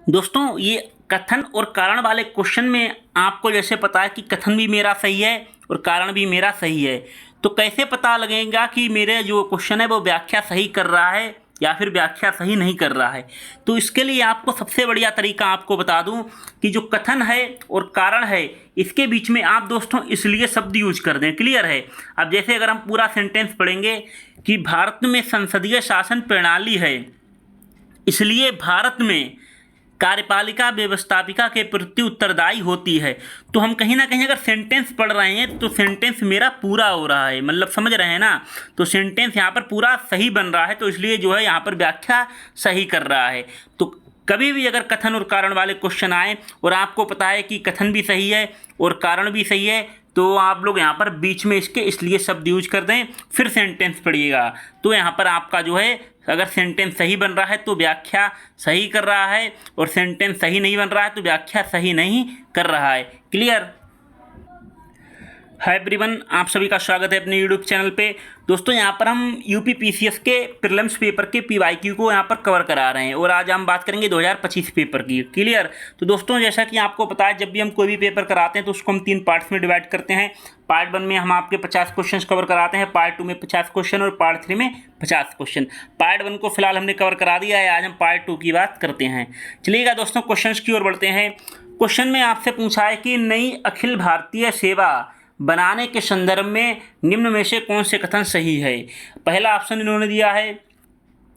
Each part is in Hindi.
दोस्तों ये कथन और कारण वाले क्वेश्चन में आपको जैसे पता है कि कथन भी मेरा सही है और कारण भी मेरा सही है, तो कैसे पता लगेगा कि मेरे जो क्वेश्चन है वो व्याख्या सही कर रहा है या फिर व्याख्या सही नहीं कर रहा है। तो इसके लिए आपको सबसे बढ़िया तरीका आपको बता दूं कि जो कथन है और कारण है इसके बीच में आप दोस्तों इसलिए शब्द यूज कर दें। क्लियर है। अब जैसे अगर हम पूरा सेंटेंस पढ़ेंगे कि भारत में संसदीय शासन प्रणाली है, इसलिए भारत में कार्यपालिका व्यवस्थापिका के प्रति उत्तरदायी होती है। तो हम कहीं ना कहीं अगर सेंटेंस पढ़ रहे हैं तो सेंटेंस मेरा पूरा हो रहा है, मतलब समझ रहे हैं ना। तो सेंटेंस यहाँ पर पूरा सही बन रहा है, तो इसलिए जो है यहाँ पर व्याख्या सही कर रहा है। तो कभी भी अगर कथन और कारण वाले क्वेश्चन आए और आपको पता है कि कथन भी सही है और कारण भी सही है, तो आप लोग यहाँ पर बीच में इसके इसलिए शब्द यूज कर दें, फिर सेंटेंस पढ़िएगा। तो यहाँ पर आपका जो है अगर सेंटेंस सही बन रहा है तो व्याख्या सही कर रहा है, और सेंटेंस सही नहीं बन रहा है तो व्याख्या सही नहीं कर रहा है। क्लियर। हाय एवरीवन, आप सभी का स्वागत है अपने यूट्यूब चैनल पे। दोस्तों यहाँ पर हम यूपी पीसीएस के प्रीलिम्स पेपर के पीवाईक्यू को यहाँ पर कवर करा रहे हैं, और आज हम बात करेंगे 2025 पेपर की। क्लियर। तो दोस्तों जैसा कि आपको पता है, जब भी हम कोई भी पेपर कराते हैं तो उसको हम 3 पार्ट्स में डिवाइड करते हैं। पार्ट 1 में हम आपके 50 क्वेश्चन कवर कराते हैं, पार्ट 2 में 50 क्वेश्चन और पार्ट 3 में 50 क्वेश्चन। पार्ट 1 को फिलहाल हमने कवर करा दिया है, आज हम पार्ट 2 की बात करते हैं। चलिएगा दोस्तों, क्वेश्चन की ओर बढ़ते हैं। क्वेश्चन में आपसे पूछा है कि नई अखिल भारतीय सेवा बनाने के संदर्भ में निम्न में से कौन से कथन सही है। पहला ऑप्शन इन्होंने दिया है,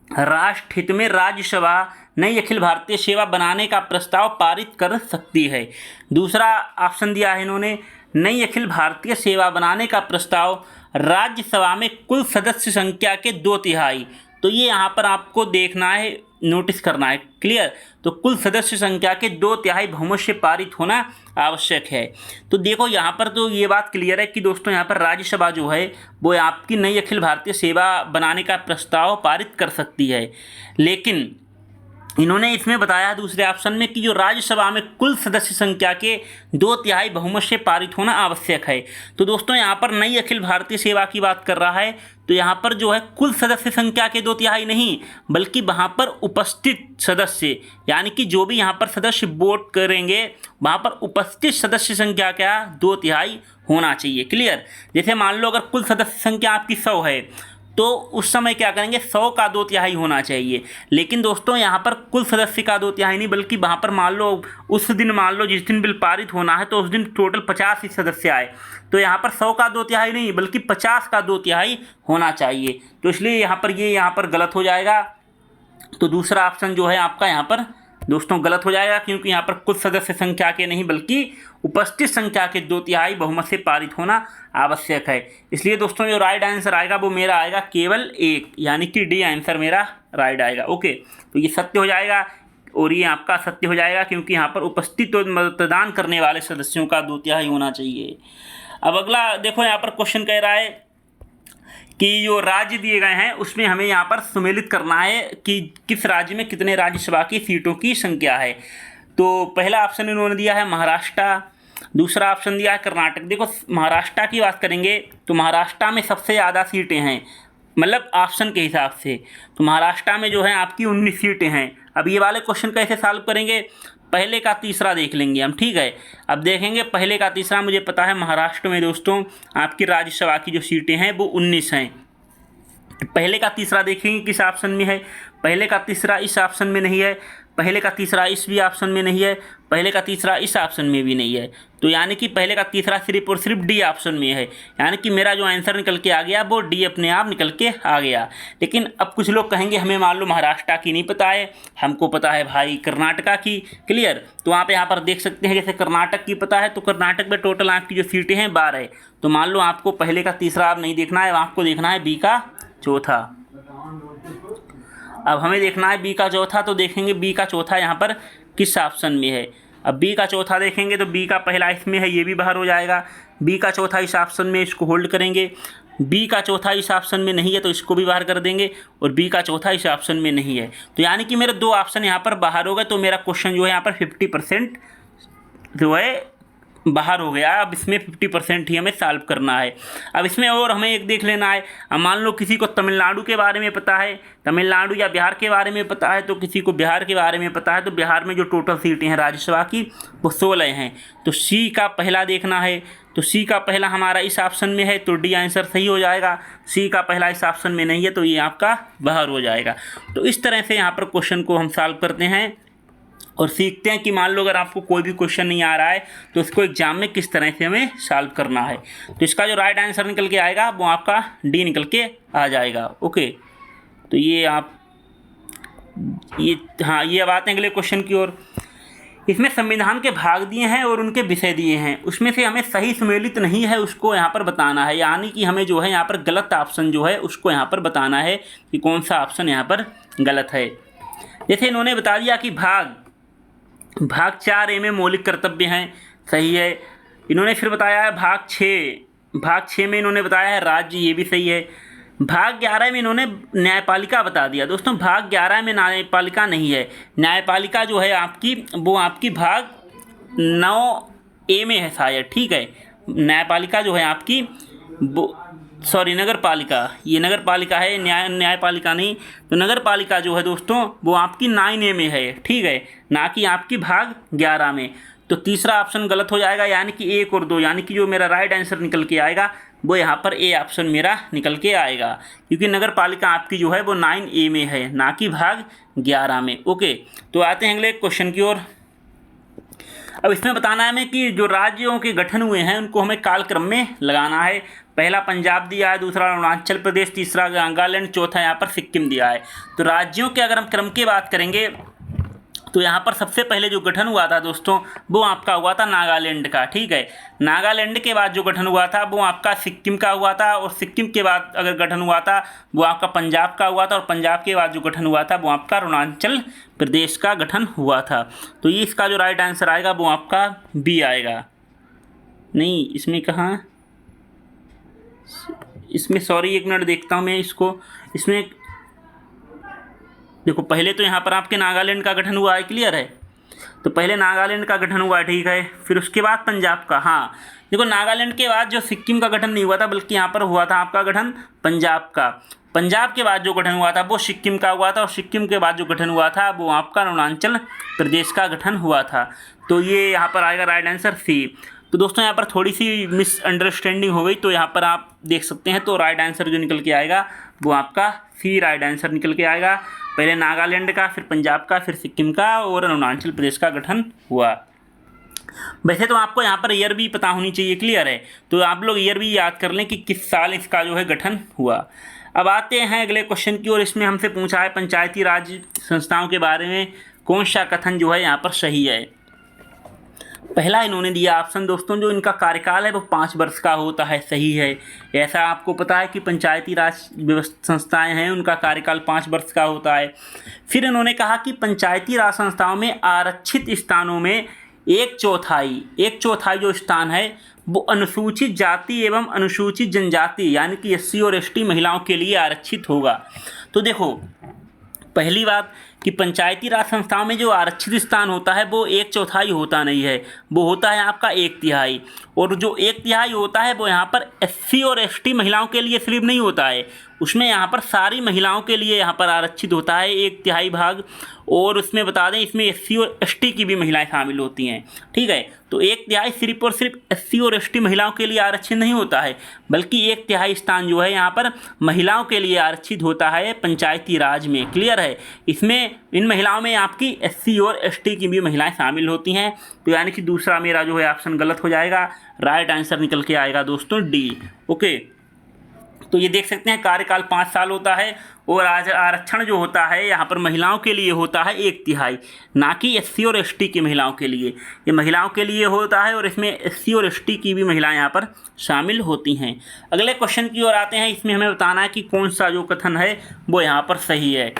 राष्ट्र हित में राज्यसभा नई अखिल भारतीय सेवा बनाने का प्रस्ताव पारित कर सकती है। दूसरा ऑप्शन दिया है इन्होंने, नई अखिल भारतीय सेवा बनाने का प्रस्ताव राज्यसभा में कुल सदस्य संख्या के 2/3। तो ये यहाँ पर आपको देखना है, नोटिस करना है। क्लियर। तो कुल सदस्य संख्या के 2/3 बहुमत से पारित होना आवश्यक है। तो देखो यहाँ पर तो ये बात क्लियर है कि दोस्तों यहाँ पर राज्यसभा जो है वो आपकी नई अखिल भारतीय सेवा बनाने का प्रस्ताव पारित कर सकती है, लेकिन इन्होंने इसमें बताया दूसरे ऑप्शन में कि जो राज्यसभा में कुल सदस्य संख्या के 2/3 बहुमत से पारित होना आवश्यक है। तो दोस्तों यहाँ पर नई अखिल भारतीय सेवा की बात कर रहा है, तो यहाँ पर जो है कुल सदस्य संख्या के 2/3 नहीं, बल्कि वहाँ पर उपस्थित सदस्य, यानी कि जो भी यहाँ पर सदस्य वोट करेंगे वहाँ पर उपस्थित सदस्य संख्या क्या 2/3 होना चाहिए। क्लियर। जैसे मान लो अगर कुल सदस्य संख्या आपकी 100 है, तो उस समय क्या करेंगे 100 का 2/3 होना चाहिए। लेकिन दोस्तों यहाँ पर कुल सदस्य का 2/3 नहीं, बल्कि वहाँ पर मान लो उस दिन, मान लो जिस दिन बिल पारित होना है तो उस दिन टोटल 50 ही सदस्य आए, तो यहाँ पर 100 का 2/3 नहीं बल्कि 50 का 2/3 होना चाहिए। तो इसलिए यहाँ पर ये यहाँ पर गलत हो जाएगा। तो दूसरा ऑप्शन जो है आपका यहाँ पर दोस्तों गलत हो जाएगा, क्योंकि यहाँ पर कुल सदस्य संख्या के नहीं बल्कि उपस्थित संख्या के 2/3 बहुमत से पारित होना आवश्यक है। इसलिए दोस्तों जो राइट आंसर आएगा वो मेरा आएगा केवल 1, यानी कि डी आंसर मेरा राइट आएगा। ओके, तो ये सत्य हो जाएगा और ये आपका सत्य हो जाएगा, क्योंकि यहाँ पर उपस्थित और मतदान करने वाले सदस्यों का 2/3 होना चाहिए। अब अगला देखो, यहाँ पर क्वेश्चन कह रहा है कि जो राज्य दिए गए हैं उसमें हमें यहाँ पर सुमेलित करना है कि किस राज्य में कितने राज्यसभा की सीटों की संख्या है। तो पहला ऑप्शन इन्होंने दिया है महाराष्ट्र, दूसरा ऑप्शन दिया है कर्नाटक। देखो महाराष्ट्र की बात करेंगे तो महाराष्ट्र में सबसे ज़्यादा सीटें हैं, मतलब ऑप्शन के हिसाब से। तो महाराष्ट्र में जो है आपकी 19 सीटें हैं। अब ये वाले क्वेश्चन कैसे सॉल्व करेंगे, पहले का तीसरा देख लेंगे हम। ठीक है, अब देखेंगे पहले का तीसरा। मुझे पता है महाराष्ट्र में दोस्तों आपकी राज्यसभा की जो सीटें हैं वो 19 हैं। पहले का तीसरा देखेंगे किस ऑप्शन में है। पहले का तीसरा इस ऑप्शन में नहीं है, पहले का तीसरा इस भी ऑप्शन में नहीं है, पहले का तीसरा इस ऑप्शन में भी नहीं है। तो यानी कि पहले का तीसरा सिर्फ और सिर्फ डी ऑप्शन में है, यानी कि मेरा जो आंसर निकल के आ गया वो डी अपने आप निकल के आ गया। लेकिन अब कुछ लोग कहेंगे हमें मान लो महाराष्ट्र की नहीं पता है, हमको पता है भाई कर्नाटका की। क्लियर। तो आप यहाँ पर देख सकते हैं, जैसे कर्नाटक की पता है तो कर्नाटक में टोटल आपकी जो सीटें हैं 12 है। तो मान लो आपको पहले का तीसरा आप नहीं देखना है, आपको देखना है बी का चौथा। अब हमें देखना है बी का चौथा, तो देखेंगे बी का चौथा यहाँ पर किस ऑप्शन में है। अब बी का चौथा देखेंगे तो बी का पहला इसमें है, ये भी बाहर हो जाएगा। बी का चौथा इस ऑप्शन में, इसको होल्ड करेंगे। बी का चौथा इस ऑप्शन में नहीं है तो इसको भी बाहर कर देंगे, और बी का चौथा इस ऑप्शन में नहीं है। तो यानी कि मेरे 2 ऑप्शन यहाँ पर बाहर हो गए। तो मेरा क्वेश्चन जो है यहाँ पर 50% जो है बाहर हो गया। अब इसमें 50% ही हमें सॉल्व करना है। अब इसमें और हमें एक देख लेना है। अब मान लो किसी को तमिलनाडु के बारे में पता है, तमिलनाडु या बिहार के बारे में पता है, तो किसी को बिहार के बारे में पता है, तो बिहार में जो टोटल सीटें हैं राज्यसभा की वो 16 हैं। तो सी का पहला देखना है, तो सी का पहला हमारा इस ऑप्शन में है, तो डी आंसर सही हो जाएगा। सी का पहला इस ऑप्शन में नहीं है, तो ये आपका बाहर हो जाएगा। तो इस तरह से यहाँ पर क्वेश्चन को हम सॉल्व करते हैं और सीखते हैं कि मान लो अगर आपको कोई भी क्वेश्चन नहीं आ रहा है तो उसको एग्जाम में किस तरह से हमें सॉल्व करना है। तो इसका जो राइट आंसर निकल के आएगा वो आपका डी निकल के आ जाएगा। ओके, तो ये आप हाँ, ये अब आते हैं अगले क्वेश्चन की ओर। इसमें संविधान के भाग दिए हैं और उनके विषय दिए हैं, उसमें से हमें सही सम्मिलित नहीं है उसको यहाँ पर बताना है, यानी कि हमें जो है यहाँ पर गलत ऑप्शन जो है उसको यहाँ पर बताना है कि कौन सा ऑप्शन यहाँ पर गलत है। जैसे इन्होंने बता दिया कि भाग 4A में मौलिक कर्तव्य हैं, सही है। इन्होंने फिर बताया है भाग 6 में इन्होंने बताया है राज्य, ये भी सही है। भाग 11 में इन्होंने न्यायपालिका बता दिया। दोस्तों भाग 11 में न्यायपालिका नहीं है, न्यायपालिका जो है आपकी वो आपकी भाग 9A में है शायद, ठीक है। न्यायपालिका जो है आपकी वो नगर पालिका, ये नगर पालिका है, न्यायपालिका नहीं। तो नगर पालिका जो है दोस्तों वो आपकी 9A में है, ठीक है, ना कि आपकी भाग 11 में। तो तीसरा ऑप्शन गलत हो जाएगा, यानी कि 1 और 2, यानी कि जो मेरा राइट आंसर निकल के आएगा वो यहाँ पर ए ऑप्शन मेरा निकल के आएगा, क्योंकि नगर पालिका आपकी जो है वो 9A में है, ना कि भाग 11 में। ओके, तो आते हैं अगले क्वेश्चन की ओर। अब इसमें बताना है हमें कि जो राज्यों के गठन हुए हैं उनको हमें कालक्रम में लगाना है। पहला पंजाब दिया है, दूसरा अरुणाचल प्रदेश, तीसरा नागालैंड, चौथा यहाँ पर सिक्किम दिया है। तो राज्यों के अगर हम क्रम की बात करेंगे तो यहाँ पर सबसे पहले जो गठन हुआ था दोस्तों वो आपका हुआ था नागालैंड का, ठीक है। नागालैंड के बाद जो गठन हुआ था वो आपका सिक्किम का हुआ था, और सिक्किम के बाद अगर गठन हुआ था वो आपका पंजाब का हुआ था, और पंजाब के बाद जो गठन हुआ था वो आपका अरुणाचल प्रदेश का गठन हुआ था। तो ये इसका जो राइट आंसर आएगा वो आपका बी आएगा। नहीं, इसमें कहाँ, इसमें सॉरी एक मिनट देखता हूँ मैं इसको। इसमें देखो पहले तो यहाँ पर आपके नागालैंड का गठन हुआ है, क्लियर है। तो पहले नागालैंड का गठन हुआ, ठीक है, फिर उसके बाद पंजाब का। हाँ देखो, नागालैंड के बाद जो सिक्किम का गठन नहीं हुआ था, बल्कि यहाँ पर हुआ था आपका गठन पंजाब का। पंजाब के बाद जो गठन हुआ था वो सिक्किम का हुआ था, और सिक्किम के बाद जो गठन हुआ था वो आपका अरुणाचल प्रदेश का गठन हुआ था। तो ये यहाँ पर आएगा राइट आंसर सी। तो दोस्तों यहाँ पर थोड़ी सी मिसअंडरस्टैंडिंग हो गई, तो यहाँ पर आप देख सकते हैं। तो राइट आंसर जो निकल के आएगा वो आपका सी राइट आंसर निकल के आएगा। पहले नागालैंड का, फिर पंजाब का, फिर सिक्किम का और अरुणाचल प्रदेश का गठन हुआ। वैसे तो आपको यहाँ पर ईयर भी पता होनी चाहिए, क्लियर है। तो आप लोग ईयर भी याद कर लें कि किस साल इसका जो है गठन हुआ। अब आते हैं अगले क्वेश्चन की ओर। इसमें हमसे पूछा है पंचायती राज संस्थाओं के बारे में कौन सा कथन जो है यहाँ पर सही है। पहला इन्होंने दिया ऑप्शन दोस्तों, जो इनका कार्यकाल है वो 5 वर्ष का होता है, सही है। ऐसा आपको पता है कि पंचायती राज संस्थाएं हैं उनका कार्यकाल 5 वर्ष का होता है। फिर इन्होंने कहा कि पंचायती राज संस्थाओं में आरक्षित स्थानों में 1/4 जो स्थान है वो अनुसूचित जाति एवं अनुसूचित जनजाति यानी कि SC और ST महिलाओं के लिए आरक्षित होगा। तो देखो, पहली बात कि पंचायती राज संस्थाओं में जो आरक्षित स्थान होता है वो 1/4 होता नहीं है, वो होता है आपका 1/3। और जो 1/3 होता है वो यहाँ पर SC और ST महिलाओं के लिए सिर्फ नहीं होता है, उसमें यहाँ पर सारी महिलाओं के लिए यहाँ पर आरक्षित होता है 1/3 भाग। और उसमें बता दें इसमें SC और ST की भी महिलाएं शामिल होती हैं, ठीक है। तो 1/3 सिर्फ और सिर्फ SC और ST महिलाओं के लिए आरक्षित नहीं होता है, बल्कि 1/3 स्थान जो है यहाँ पर महिलाओं के लिए आरक्षित होता है पंचायती राज में, क्लियर है। इसमें इन महिलाओं में आपकी SC और ST की भी महिलाएं शामिल होती हैं। तो यानी कि दूसरा मेरा जो है ऑप्शन गलत हो जाएगा, राइट आंसर निकल के आएगा दोस्तों डी। ओके, तो ये देख सकते हैं कार्यकाल 5 साल होता है, और आरक्षण जो होता है यहाँ पर महिलाओं के लिए होता है 1/3, ना कि SC और ST की महिलाओं के लिए। ये महिलाओं के लिए होता है और इसमें SC और ST की भी महिलाएं यहाँ पर शामिल होती हैं। अगले क्वेश्चन की ओर आते हैं। इसमें हमें बताना है कि कौन सा जो कथन है वो यहाँ पर सही है।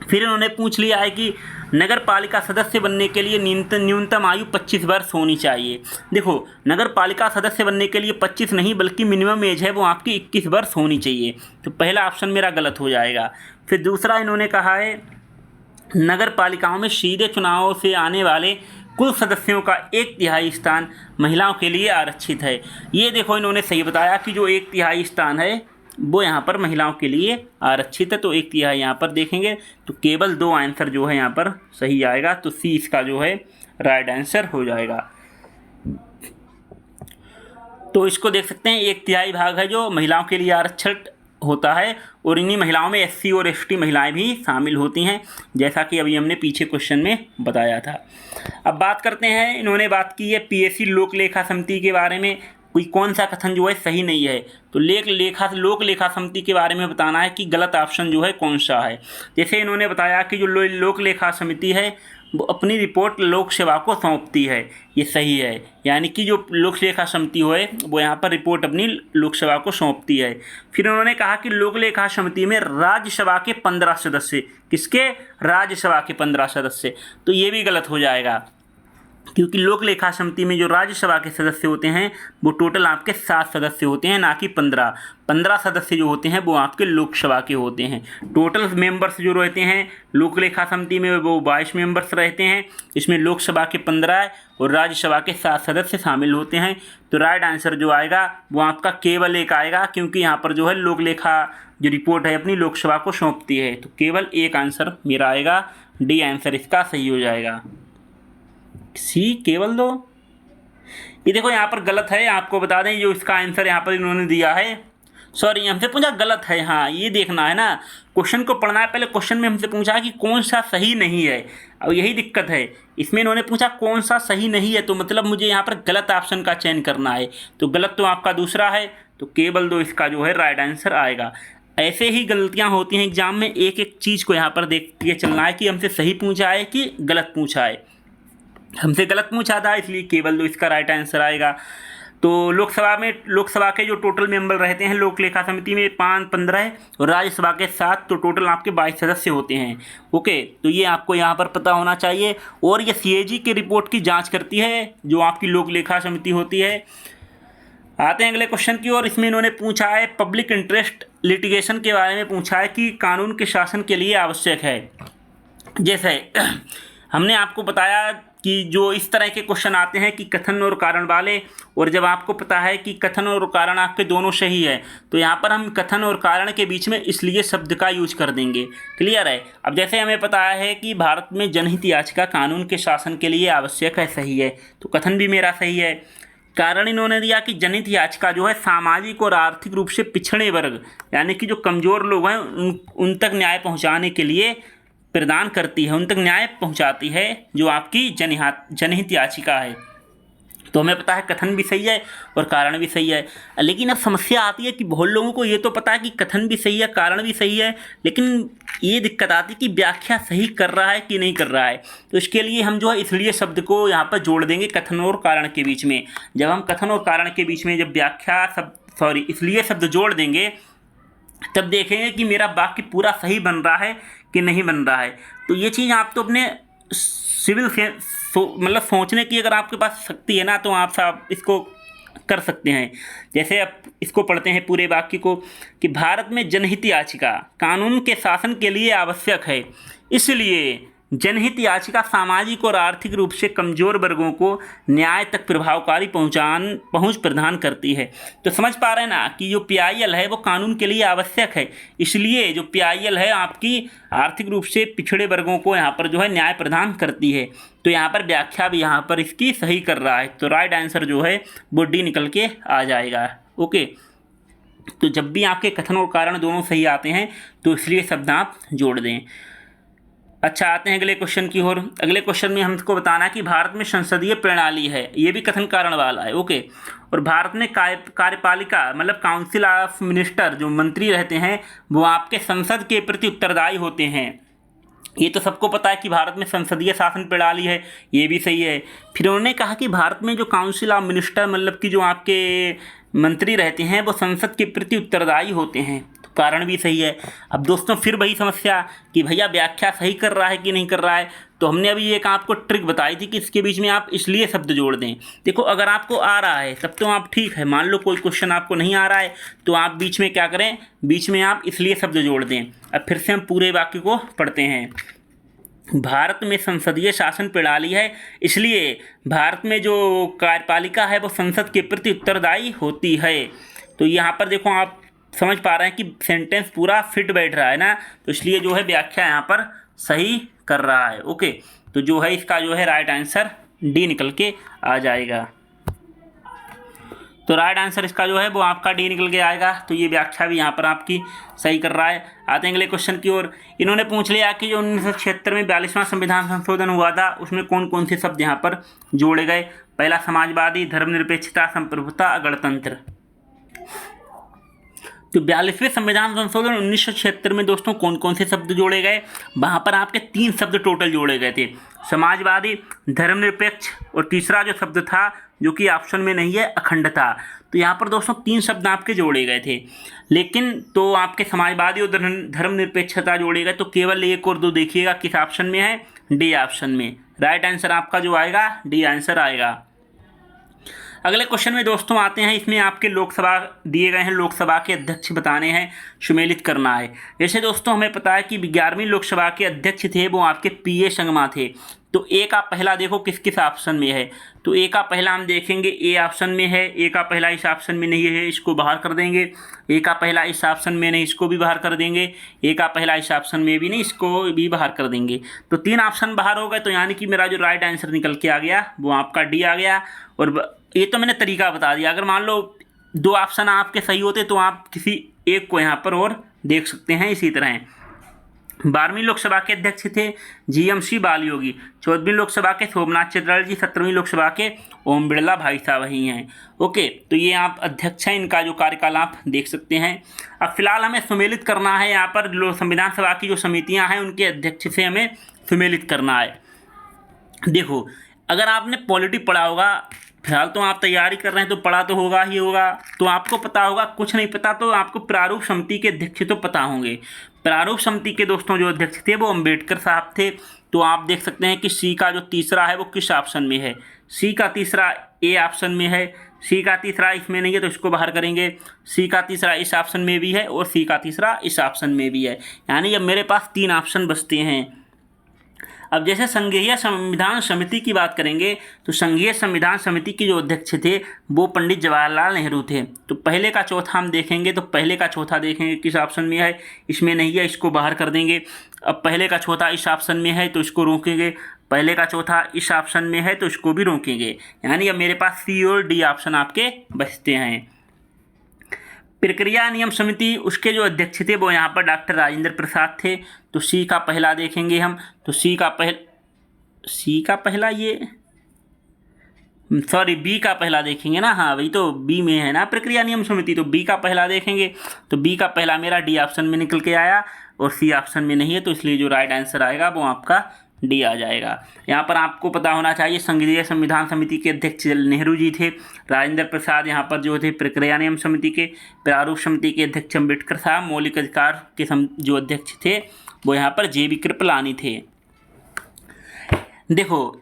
फिर इन्होंने पूछ लिया है कि नगर पालिका सदस्य बनने के लिए न्यूनतम आयु 25 वर्ष होनी चाहिए। देखो, नगर पालिका सदस्य बनने के लिए 25 नहीं बल्कि मिनिमम एज है वो आपकी 21 वर्ष होनी चाहिए। तो पहला ऑप्शन मेरा गलत हो जाएगा। फिर दूसरा इन्होंने कहा है नगर पालिकाओं में सीधे चुनावों से आने वाले कुल सदस्यों का 1/3 स्थान महिलाओं के लिए आरक्षित है। ये देखो इन्होंने सही बताया कि जो 1/3 स्थान है वो यहाँ पर महिलाओं के लिए आरक्षित है। तो 1/3 यहाँ पर देखेंगे तो केवल 2 आंसर जो है यहाँ पर सही आएगा। तो सी इसका जो है राइट आंसर हो जाएगा। तो इसको देख सकते हैं 1/3 भाग है जो महिलाओं के लिए आरक्षित होता है और इन्हीं महिलाओं में एससी और एसटी महिलाएं भी शामिल होती हैं, जैसा कि अभी हमने पीछे क्वेश्चन में बताया था। अब बात करते हैं, इन्होंने बात की है पीएससी लोक लेखा समिति के बारे में, कोई कौन सा कथन जो है सही नहीं है। तो लोक लेखा समिति के बारे में बताना है कि गलत ऑप्शन जो है कौन सा है। जैसे इन्होंने बताया कि जो लोक लेखा समिति है वो अपनी रिपोर्ट लोक सेवा को सौंपती है, ये सही है। यानी कि जो लोक लेखा समिति है वो यहाँ पर रिपोर्ट अपनी लोक सेवा को सौंपती है। फिर उन्होंने कहा कि लोक लेखा समिति में राज्यसभा के 15 सदस्य, किसके? राज्यसभा के 15 सदस्य। तो ये भी गलत हो जाएगा, क्योंकि लोक लेखा समिति में जो राज्यसभा के सदस्य होते हैं वो टोटल आपके 7 सदस्य होते हैं, ना कि 15 सदस्य जो होते हैं वो आपके लोकसभा के होते हैं। टोटल मेंबर्स जो रहते हैं लोक लेखा समिति में वो 22 मेंबर्स रहते हैं। इसमें लोकसभा के 15 और राज्यसभा के 7 सदस्य शामिल होते हैं। तो राइट आंसर जो आएगा वो आपका केवल 1 आएगा, क्योंकि यहाँ पर जो है लोक लेखा जो रिपोर्ट है अपनी लोकसभा को सौंपती है। तो केवल 1 आंसर मेरा आएगा, डी आंसर इसका सही हो जाएगा। सी केवल 2। ये देखो यहाँ पर गलत है, आपको बता दें जो इसका आंसर यहाँ पर इन्होंने दिया है, सॉरी हमसे पूछा गलत है। हाँ ये देखना है ना, क्वेश्चन को पढ़ना है। पहले क्वेश्चन में हमसे पूछा कि कौन सा सही नहीं है, अब यही दिक्कत है। इसमें इन्होंने पूछा कौन सा सही नहीं है, तो मतलब मुझे यहाँ पर गलत ऑप्शन का चयन करना है। तो गलत तो आपका दूसरा है, तो केवल 2 इसका जो है राइट आंसर आएगा। ऐसे ही गलतियाँ होती हैं एग्जाम में, एक एक चीज़ को यहाँ पर देखते चलना है कि हमसे सही पूछा है कि गलत पूछा है। हमसे गलत पूछा था इसलिए केवल 2 इसका राइट आंसर आएगा। तो लोकसभा के जो टोटल मेंबर रहते हैं लोक लेखा समिति में 15 और राज्यसभा के 7, तो टोटल आपके 22 सदस्य होते हैं। ओके, तो ये आपको यहाँ पर पता होना चाहिए। और ये सीएजी की रिपोर्ट की जांच करती है जो आपकी लोक लेखा समिति होती है। आते हैं अगले क्वेश्चन की ओर। इसमें इन्होंने पूछा है पब्लिक इंटरेस्ट लिटिगेशन के बारे में पूछा है कि कानून के शासन के लिए आवश्यक है। जैसे हमने आपको बताया कि जो इस तरह के क्वेश्चन आते हैं कि कथन और कारण वाले, और जब आपको पता है कि कथन और कारण आपके दोनों सही है तो यहाँ पर हम कथन और कारण के बीच में इसलिए शब्द का यूज कर देंगे। क्लियर है। अब जैसे हमें पता है कि भारत में जनहित याचिका कानून के शासन के लिए आवश्यक है, सही है, तो कथन भी मेरा सही है। कारण इन्होंने दिया कि जनहित याचिका जो है सामाजिक और आर्थिक रूप से पिछड़े वर्ग यानी कि जो कमज़ोर लोग हैं उन तक न्याय पहुँचाने के लिए प्रदान करती है, उन तक न्याय पहुंचाती है जो आपकी जनहित याचिका है। तो हमें पता है कथन भी सही है और कारण भी सही है। लेकिन अब समस्या आती है कि बहुत लोगों को ये तो पता है कि कथन भी सही है कारण भी सही है, लेकिन ये दिक्कत आती है कि व्याख्या सही कर रहा है कि नहीं कर रहा है। तो इसके लिए हम जो है इसलिए शब्द को यहाँ पर जोड़ देंगे कथन और कारण के बीच में। जब हम कथन और कारण के बीच में जब इसलिए शब्द जोड़ देंगे तब देखेंगे कि मेरा वाक्य पूरा सही बन रहा है कि नहीं बन रहा है। तो ये चीज़ आप तो अपने सिविल से मतलब सोचने की अगर आपके पास शक्ति है ना तो आप सब इसको कर सकते हैं। जैसे अब इसको पढ़ते हैं पूरे वाक्य को कि भारत में जनहित याचिका कानून के शासन के लिए आवश्यक है, इसलिए जनहित याचिका सामाजिक और आर्थिक रूप से कमज़ोर वर्गों को न्याय तक प्रभावकारी पहुंच प्रदान करती है। तो समझ पा रहे हैं ना कि जो पीआईएल है वो कानून के लिए आवश्यक है, इसलिए जो पीआईएल है आपकी आर्थिक रूप से पिछड़े वर्गों को यहाँ पर जो है न्याय प्रदान करती है। तो यहाँ पर व्याख्या भी यहाँ पर इसकी सही कर रहा है। तो राइट आंसर जो है वो डी निकल के आ जाएगा। ओके, तो जब भी आपके कथन और कारण दोनों सही आते हैं तो इसलिए शब्द आप जोड़ दें। अच्छा, आते हैं अगले क्वेश्चन की ओर। अगले क्वेश्चन में हमको बताना है कि भारत में संसदीय प्रणाली है, ये भी कथन कारण वाला है। ओके, और भारत में कार्यपालिका मतलब काउंसिल ऑफ मिनिस्टर जो मंत्री रहते हैं वो आपके संसद के प्रति उत्तरदायी होते हैं। ये तो सबको पता है कि भारत में संसदीय शासन प्रणाली है, ये भी सही है। फिर उन्होंने कहा कि भारत में जो काउंसिल ऑफ मिनिस्टर मतलब कि जो आपके मंत्री रहते हैं वो संसद के प्रति उत्तरदायी होते हैं, तो कारण भी सही है। अब दोस्तों फिर वही समस्या कि भैया व्याख्या सही कर रहा है कि नहीं कर रहा है। तो हमने अभी एक आपको ट्रिक बताई थी कि इसके बीच में आप इसलिए शब्द जोड़ दें। देखो अगर आपको आ रहा है तब तो आप ठीक है, मान लो कोई क्वेश्चन आपको नहीं आ रहा है तो आप बीच में क्या करें, बीच में आप इसलिए शब्द जोड़ दें। अब फिर से हम पूरे वाक्य को पढ़ते हैं। भारत में संसदीय शासन प्रणाली है, इसलिए भारत में जो कार्यपालिका है वो संसद के प्रति उत्तरदायी होती है। तो यहाँ पर देखो आप समझ पा रहे हैं कि सेंटेंस पूरा फिट बैठ रहा है ना, तो इसलिए जो है व्याख्या यहाँ पर सही कर रहा है। ओके, तो जो है इसका जो है राइट आंसर डी निकल के आ जाएगा। तो राइट आंसर इसका जो है वो आपका डी निकल के आएगा। तो ये व्याख्या भी यहाँ पर आपकी सही कर रहा है। आते हैं अगले क्वेश्चन की ओर। इन्होंने पूछ लिया कि जो 1976 में 42वां संविधान संशोधन हुआ था उसमें कौन कौन से शब्द यहाँ पर जोड़े गए। पहला समाजवादी, धर्मनिरपेक्षता, संप्रभुता, गणतंत्र। तो 42वें संविधान संशोधन 1976 में दोस्तों कौन कौन से शब्द जोड़े गए, वहाँ पर आपके 3 शब्द टोटल जोड़े गए थे, समाजवादी, धर्मनिरपेक्ष और तीसरा जो शब्द था जो कि ऑप्शन में नहीं है, अखंडता। तो यहाँ पर दोस्तों 3 शब्द आपके जोड़े गए थे, लेकिन तो आपके समाजवादी और धर्मनिरपेक्षता जोड़े गए। तो केवल 1 और 2 देखिएगा किस ऑप्शन में है, डी ऑप्शन में। राइट आंसर आपका जो आएगा डी आंसर आएगा। अगले क्वेश्चन में दोस्तों आते हैं, इसमें आपके लोकसभा दिए गए हैं, लोकसभा के अध्यक्ष बताने हैं, सुमेलित करना है। जैसे दोस्तों हमें पता है कि 11वीं लोकसभा के अध्यक्ष थे वो आपके पी.ए. संगमा थे। तो ए का पहला देखो किस किस ऑप्शन में है। तो ए का पहला हम देखेंगे ए ऑप्शन में है, ए का पहला इस ऑप्शन में नहीं है, इसको बाहर कर देंगे। ए का पहला इस ऑप्शन में नहीं, इसको भी बाहर कर देंगे। ए का पहला इस ऑप्शन में भी नहीं, इसको भी बाहर कर देंगे। तो 3 ऑप्शन बाहर हो गए। तो यानी कि मेरा जो राइट आंसर निकल के आ गया वो आपका डी आ गया। और ये तो मैंने तरीका बता दिया। अगर मान लो 2 ऑप्शन आपके सही होते तो आप किसी एक को यहाँ पर और देख सकते हैं। इसी तरह 12वीं लोकसभा के अध्यक्ष थे जीएमसी बालयोगी, 14वीं लोकसभा के शोभनाथ चटर्जी, 17वीं लोकसभा के ओम बिरला भाई साहब वही हैं। ओके, तो ये आप अध्यक्ष हैं, इनका जो कार्यकाल आप देख सकते हैं। अब फिलहाल हमें सुमेलित करना है, यहाँ पर संविधान सभा की जो समितियाँ हैं उनके अध्यक्ष से हमें सुमेलित करना है। देखो, अगर आपने पॉलिटी पढ़ा होगा, फिलहाल तो आप तैयारी कर रहे हैं तो पढ़ा तो होगा ही होगा, तो आपको पता होगा। कुछ नहीं पता तो आपको प्रारूप समिति के अध्यक्ष तो पता होंगे। प्रारूप समिति के दोस्तों जो अध्यक्ष थे वो अंबेडकर साहब थे। तो आप देख सकते हैं कि सी का जो तीसरा है वो किस ऑप्शन में है, सी का तीसरा ए ऑप्शन में है, सी का तीसरा इसमें नहीं है तो इसको बाहर करेंगे, सी का तीसरा इस ऑप्शन में भी है और सी का तीसरा इस ऑप्शन में भी है। यानी अब मेरे पास 3 ऑप्शन बचते हैं। अब जैसे संघीय संविधान समिति की बात करेंगे तो संघीय संविधान समिति के जो अध्यक्ष थे वो पंडित जवाहरलाल नेहरू थे। तो पहले का चौथा हम देखेंगे, तो पहले का चौथा देखेंगे किस ऑप्शन में है, इसमें नहीं है, इसको बाहर कर देंगे। अब पहले का चौथा इस ऑप्शन में है तो इसको रोकेंगे, पहले का चौथा इस ऑप्शन में है तो इसको भी रोकेंगे। यानी अब मेरे पास सी और डी ऑप्शन आपके बचते हैं। प्रक्रिया नियम समिति, उसके जो अध्यक्ष थे वो यहाँ पर डॉक्टर राजेंद्र प्रसाद थे। तो सी का पहला देखेंगे हम, तो सी का पहला ये बी का पहला देखेंगे ना, हाँ वही तो बी में है ना प्रक्रिया नियम समिति, तो बी का पहला देखेंगे। तो बी का पहला मेरा डी ऑप्शन में निकल के आया और सी ऑप्शन में नहीं है, तो इसलिए जो राइट आंसर आएगा वो आपका डी आ जाएगा। यहाँ पर आपको पता होना चाहिए संघीय संविधान समिति के अध्यक्ष नेहरू जी थे, राजेंद्र प्रसाद यहाँ पर जो थे प्रक्रिया नियम समिति के, प्रारूप समिति के अध्यक्ष अम्बेडकर साहब, मौलिक अधिकार के जो अध्यक्ष थे वो यहाँ पर जे.बी. कृपलानी थे। देखो,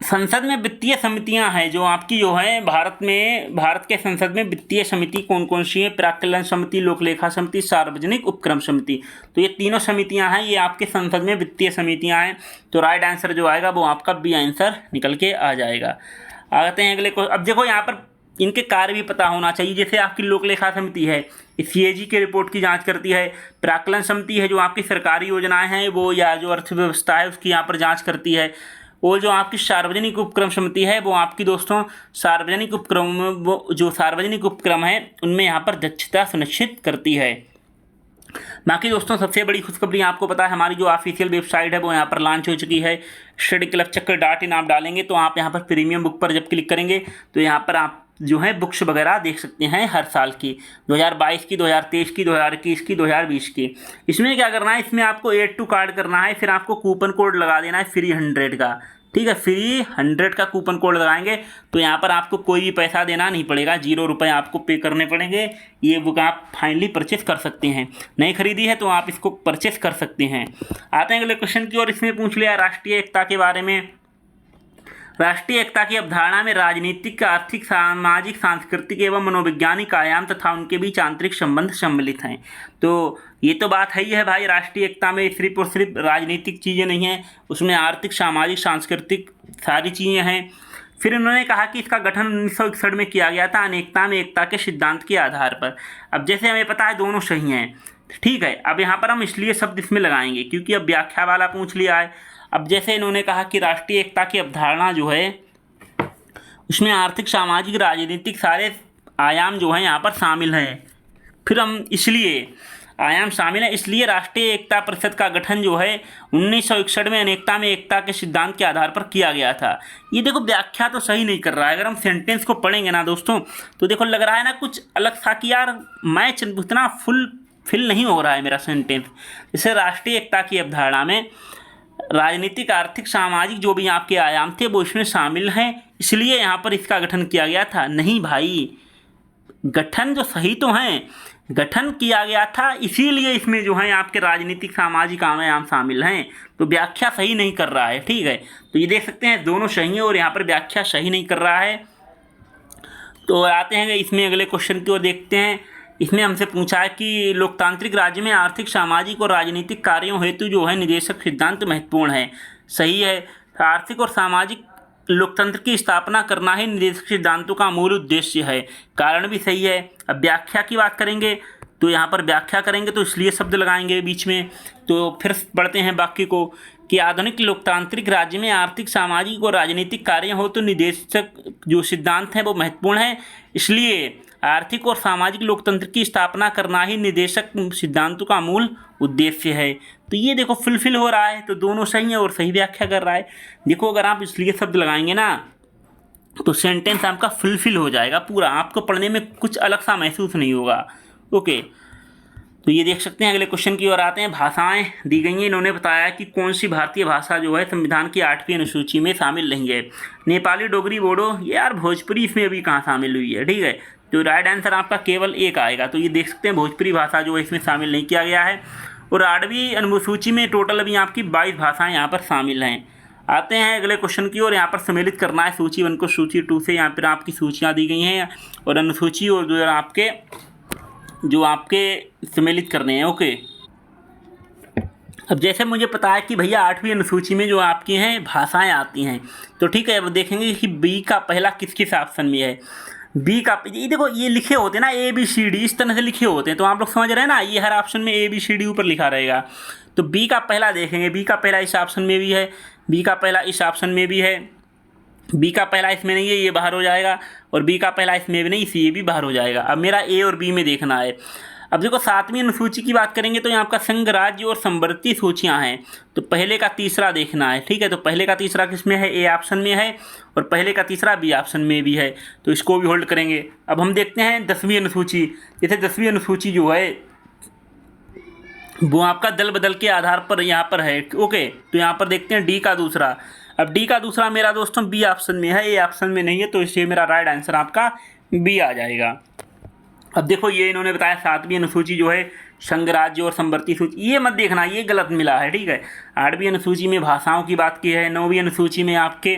संसद में वित्तीय समितियां हैं जो आपकी जो है भारत के संसद में वित्तीय समिति कौन कौन सी है, प्राक्कलन समिति, लोकलेखा समिति, सार्वजनिक उपक्रम समिति। तो ये तीनों समितियां हैं, ये आपके संसद में वित्तीय समितियां हैं। तो राइट आंसर जो आएगा वो आपका बी आंसर निकल के आ जाएगा। आते हैं अगले को। अब देखो यहाँ पर इनके कार्य भी पता होना चाहिए। जैसे आपकी लोकलेखा समिति है, सीएजी के रिपोर्ट की जांच करती है। प्राक्कलन समिति है जो आपकी सरकारी योजनाएं हैं वो या जो अर्थव्यवस्था है उसकी यहाँ पर जाँच करती है। और जो आपकी सार्वजनिक उपक्रम समिति है वो आपकी दोस्तों सार्वजनिक उपक्रम है उनमें यहाँ पर दक्षता सुनिश्चित करती है। बाकी दोस्तों सबसे बड़ी खुशखबरी आपको पता है, हमारी जो ऑफिशियल वेबसाइट है वो यहाँ पर लॉन्च हो चुकी है। studyclubchakkar.in आप डालेंगे तो आप यहाँ पर प्रीमियम बुक पर जब क्लिक करेंगे तो यहाँ पर आप जो है बुक्स वगैरह देख सकते हैं हर साल की, 2022 की, 2023 की, 2021 की, 2020 की। इसमें क्या करना है, इसमें आपको एड टू कार्ड करना है, फिर आपको कूपन कोड लगा देना है फ्री 100 का। ठीक है, फ्री 100 का कूपन कोड लगाएंगे तो यहाँ पर आपको कोई भी पैसा देना नहीं पड़ेगा, 0 रुपये आपको पे करने पड़ेंगे। ये बुक आप फाइनली परचेस कर सकते हैं। नहीं खरीदी है तो आप इसको परचेस कर सकते हैं। आते हैं अगले क्वेश्चन की ओर। इसमें पूछ लिया राष्ट्रीय एकता के बारे में। राष्ट्रीय एकता की अवधारणा में राजनीतिक, आर्थिक, सामाजिक, सांस्कृतिक एवं मनोवैज्ञानिक आयाम तथा उनके बीच आंतरिक संबंध सम्मिलित हैं। तो ये तो बात है ही है भाई, राष्ट्रीय एकता में सिर्फ और सिर्फ राजनीतिक चीज़ें नहीं हैं, उसमें आर्थिक, सामाजिक, सांस्कृतिक सारी चीज़ें हैं। फिर उन्होंने कहा कि इसका गठन 1961 में किया गया था अनेकता में एकता के सिद्धांत के आधार पर। अब जैसे हमें पता है दोनों सही हैं, ठीक है। अब यहाँ पर हम इसलिए शब्द इसमें लगाएंगे क्योंकि अब व्याख्या वाला पूछ लिया है। अब जैसे इन्होंने कहा कि राष्ट्रीय एकता की अवधारणा जो है उसमें आर्थिक, सामाजिक, राजनीतिक सारे आयाम जो हैं यहाँ पर शामिल हैं। फिर हम इसलिए आयाम शामिल है, इसलिए राष्ट्रीय एकता परिषद का गठन जो है 1961 में अनेकता में एकता के सिद्धांत के आधार पर किया गया था। ये देखो व्याख्या तो सही नहीं कर रहा है, अगर हम सेंटेंस को पढ़ेंगे ना दोस्तों तो देखो लग रहा है ना कुछ अलग सा कि यार मैच उतना फिल नहीं हो रहा है मेरा सेंटेंस। जैसे राष्ट्रीय एकता की अवधारणा में राजनीतिक, आर्थिक, सामाजिक जो भी आपके आयाम थे वो इसमें शामिल हैं, इसलिए यहाँ पर इसका गठन किया गया था। नहीं भाई, गठन जो सही तो हैं, गठन किया गया था इसीलिए इसमें जो है आपके राजनीतिक, सामाजिक आयाम शामिल हैं, तो व्याख्या सही नहीं कर रहा है, ठीक है। तो ये देख सकते हैं दोनों सही है और यहाँ पर व्याख्या सही नहीं कर रहा है। तो आते हैं इसमें अगले क्वेश्चन की ओर देखते हैं। इसमें हमसे पूछा है कि लोकतांत्रिक राज्य में आर्थिक, सामाजिक और राजनीतिक कार्यों हेतु जो है निदेशक सिद्धांत महत्वपूर्ण है। सही है, आर्थिक और सामाजिक लोकतंत्र की स्थापना करना ही निदेशक सिद्धांतों का मूल उद्देश्य है। कारण भी सही है। अब व्याख्या की बात करेंगे तो यहाँ पर व्याख्या करेंगे तो इसलिए शब्द लगाएंगे बीच में। तो फिर पढ़ते हैं वाक्य को कि आधुनिक लोकतांत्रिक राज्य में आर्थिक, सामाजिक और राजनीतिक कार्य हो तो निदेशक जो सिद्धांत हैं वो महत्वपूर्ण है, इसलिए आर्थिक और सामाजिक लोकतंत्र की स्थापना करना ही निदेशक सिद्धांतों का मूल उद्देश्य है। तो ये देखो फुलफिल हो रहा है, तो दोनों सही है और सही व्याख्या कर रहा है। देखो अगर आप इसलिए शब्द लगाएंगे ना तो सेंटेंस आपका फुलफिल हो जाएगा पूरा, आपको पढ़ने में कुछ अलग सा महसूस नहीं होगा। ओके, तो ये देख सकते हैं। अगले क्वेश्चन की ओर आते हैं। भाषाएं दी गई हैं, इन्होंने बताया कि कौन सी भारतीय भाषा जो है संविधान की 8वीं अनुसूची में शामिल नहीं है। नेपाली, डोगरी, बोडो, ये यार भोजपुरी इसमें अभी कहाँ शामिल हुई है, ठीक है। तो राइट आंसर आपका केवल एक आएगा। तो ये देख सकते हैं भोजपुरी भाषा जो है इसमें शामिल नहीं किया गया है। और 8वीं अनुसूची में टोटल अभी आपकी 22 भाषाएँ यहाँ पर शामिल हैं। आते हैं अगले क्वेश्चन की ओर। यहाँ पर सम्मिलित करना है सूची 1 को सूची 2 से। यहाँ पर आपकी सूचियाँ दी गई हैं और अनुसूची और जो आपके सम्मिलित करने हैं। ओके, अब जैसे मुझे पता है कि भैया 8वीं अनुसूची में जो आपकी हैं भाषाएं आती हैं, तो ठीक है अब देखेंगे कि बी का पहला किस किस ऑप्शन में है। बी का ये देखो ये लिखे होते हैं ना ABCD, इस तरह से लिखे होते हैं, तो आप लोग समझ रहे हैं ना, ये हर ऑप्शन में ABCD ऊपर लिखा रहेगा। तो बी का पहला देखेंगे, बी का पहला इस ऑप्शन में भी है, बी का पहला इस ऑप्शन में भी है, बी का पहला इसमें नहीं है, ये बाहर हो जाएगा, और बी का पहला इसमें भी नहीं, ये भी बाहर हो जाएगा। अब मेरा ए और बी में देखना है। अब देखो 7वीं अनुसूची की बात करेंगे तो यहाँ आपका संघ, राज्य और संवर्ती सूचियाँ हैं, तो पहले का तीसरा देखना है, ठीक है। तो पहले का तीसरा किस में है, ए ऑप्शन में है, और पहले का तीसरा बी ऑप्शन में भी है, तो इसको भी होल्ड करेंगे। अब हम देखते हैं 10वीं अनुसूची। जैसे 10वीं अनुसूची जो है वो आपका दल बदल के आधार पर यहाँ पर है। ओके, तो यहाँ पर देखते हैं डी का दूसरा। अब डी का दूसरा मेरा दोस्तों बी ऑप्शन में है, ए ऑप्शन में नहीं है, तो इसलिए मेरा राइट आंसर आपका बी आ जाएगा। अब देखो ये इन्होंने बताया 7वीं अनुसूची जो है संघ, राज्य और संवर्ती सूची, ये मत देखना, ये गलत मिला है, ठीक है। 8वीं अनुसूची में भाषाओं की बात की है, 9वीं अनुसूची में आपके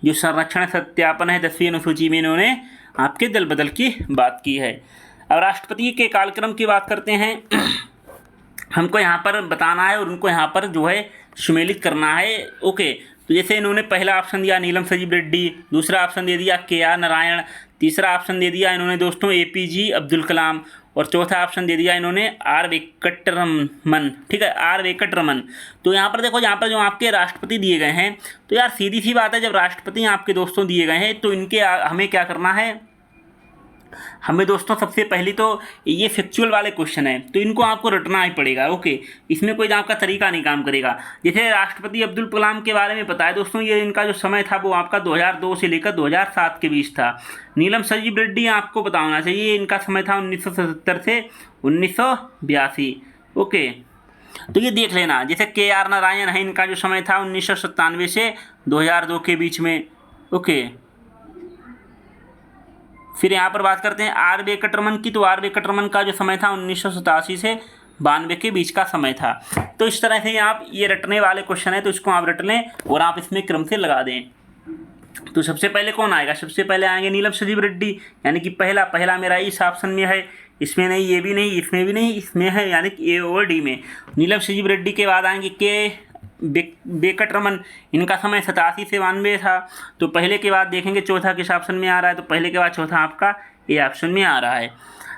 जो संरक्षण सत्यापन है, 10वीं अनुसूची में इन्होंने आपके दल बदल की बात की है। अब राष्ट्रपति के कार्यक्रम की बात करते हैं। हमको यहाँ पर बताना है और उनको यहाँ पर जो है सम्मिलित करना है। ओके, तो जैसे इन्होंने पहला ऑप्शन दिया नीलम संजीव रेड्डी, दूसरा ऑप्शन दे दिया KR नारायण, तीसरा ऑप्शन दे दिया इन्होंने दोस्तों APJ अब्दुल कलाम, और चौथा ऑप्शन दे दिया इन्होंने R वेंकटरमन, ठीक है, R वेंकटरमन। तो यहाँ पर देखो, यहाँ पर जो आपके राष्ट्रपति दिए गए हैं, तो यार सीधी सी बात है, जब राष्ट्रपति आपके दोस्तों दिए गए हैं तो इनके हमें क्या करना है, हमें दोस्तों सबसे पहले तो ये फैक्चुअल वाले क्वेश्चन है, तो इनको आपको रटना ही पड़ेगा। ओके, इसमें कोई आपका तरीका नहीं काम करेगा। जैसे राष्ट्रपति अब्दुल कलाम के बारे में पता है दोस्तों, ये इनका जो समय था वो आपका 2002 से लेकर 2007 के बीच था। नीलम संजीव रेड्डी आपको पता होना चाहिए, इनका समय था 1977 से 1982। ओके, तो ये देख लेना। जैसे KR नारायण है, इनका जो समय था 1997 से 2002 के बीच में। ओके, फिर यहाँ पर बात करते हैं R वेंकटरमन की, तो R वेंकटरमन का जो समय था 1987 से 92 के बीच का समय था। तो इस तरह से आप ये रटने वाले क्वेश्चन है, तो इसको आप रट लें और आप इसमें क्रम से लगा दें। तो सबसे पहले कौन आएगा, सबसे पहले आएंगे नीलम संजीव रेड्डी, यानी कि पहला मेरा इस ऑप्शन में है, इसमें नहीं, ये भी नहीं, इसमें भी नहीं, इसमें है यानी कि ए और डी में। नीलम संजीव रेड्डी के बाद आएंगे के वेंकटरमन, इनका समय 87 से 92 था। तो पहले के बाद देखेंगे चौथा किस ऑप्शन में आ रहा है, तो पहले के बाद चौथा आपका ए ऑप्शन में आ रहा है।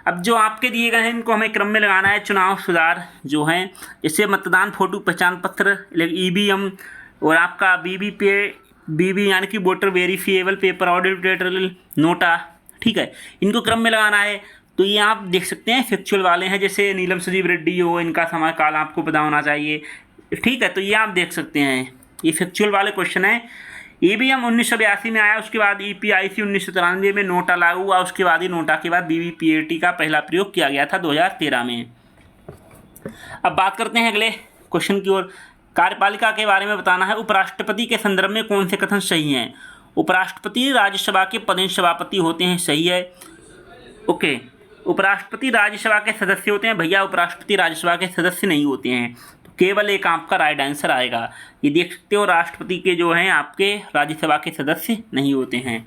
अब जो आपके दिए गए हैं इनको हमें क्रम में लगाना है। चुनाव सुधार जो हैं, जैसे मतदान फोटो पहचान पत्र, EVM और आपका बीबी यानी कि voter verifiable paper, auditable NOTA, ठीक है, इनको क्रम में लगाना है। तो ये आप देख सकते हैं फैक्चुअल वाले हैं, जैसे नीलम संजीव रेड्डी हो, इनका समय काल आपको पता होना चाहिए, ठीक है। तो ये आप देख सकते हैं, ये फैक्चुअल वाले क्वेश्चन है। EVM 1982 में आया, उसके बाद EPIC 1993 में नोटा लागू हुआ, उसके बाद ही नोटा के बाद BVPAT का पहला प्रयोग किया गया था 2013 में। अब बात करते हैं अगले क्वेश्चन की ओर। कार्यपालिका के बारे में बताना है। उपराष्ट्रपति के संदर्भ में कौन से कथन सही हैं? उपराष्ट्रपति राज्यसभा के पदेन सभापति होते हैं, सही है। ओके, उपराष्ट्रपति राज्यसभा के सदस्य होते हैं, भैया उपराष्ट्रपति राज्यसभा के सदस्य नहीं होते हैं। तो केवल एक आपका राइट आंसर आएगा। ये देख सकते हो, राष्ट्रपति के जो हैं आपके राज्यसभा के सदस्य नहीं होते हैं।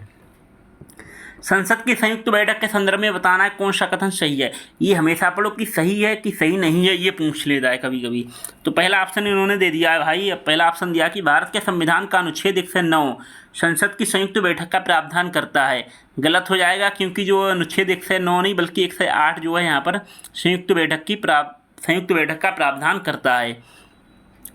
संसद की संयुक्त बैठक के संदर्भ में बताना है कौन सा कथन सही है। ये हमेशा पढ़ो कि सही है कि सही नहीं है, ये पूछ लेता है कभी कभी। तो पहला ऑप्शन इन्होंने दे दिया है भाई, पहला ऑप्शन दिया कि भारत के संविधान का अनुच्छेद 109 संसद की संयुक्त बैठक का प्रावधान करता है। गलत हो जाएगा, क्योंकि जो अनुच्छेद 109 नहीं बल्कि 108 जो है यहाँ पर संयुक्त बैठक का प्रावधान करता है।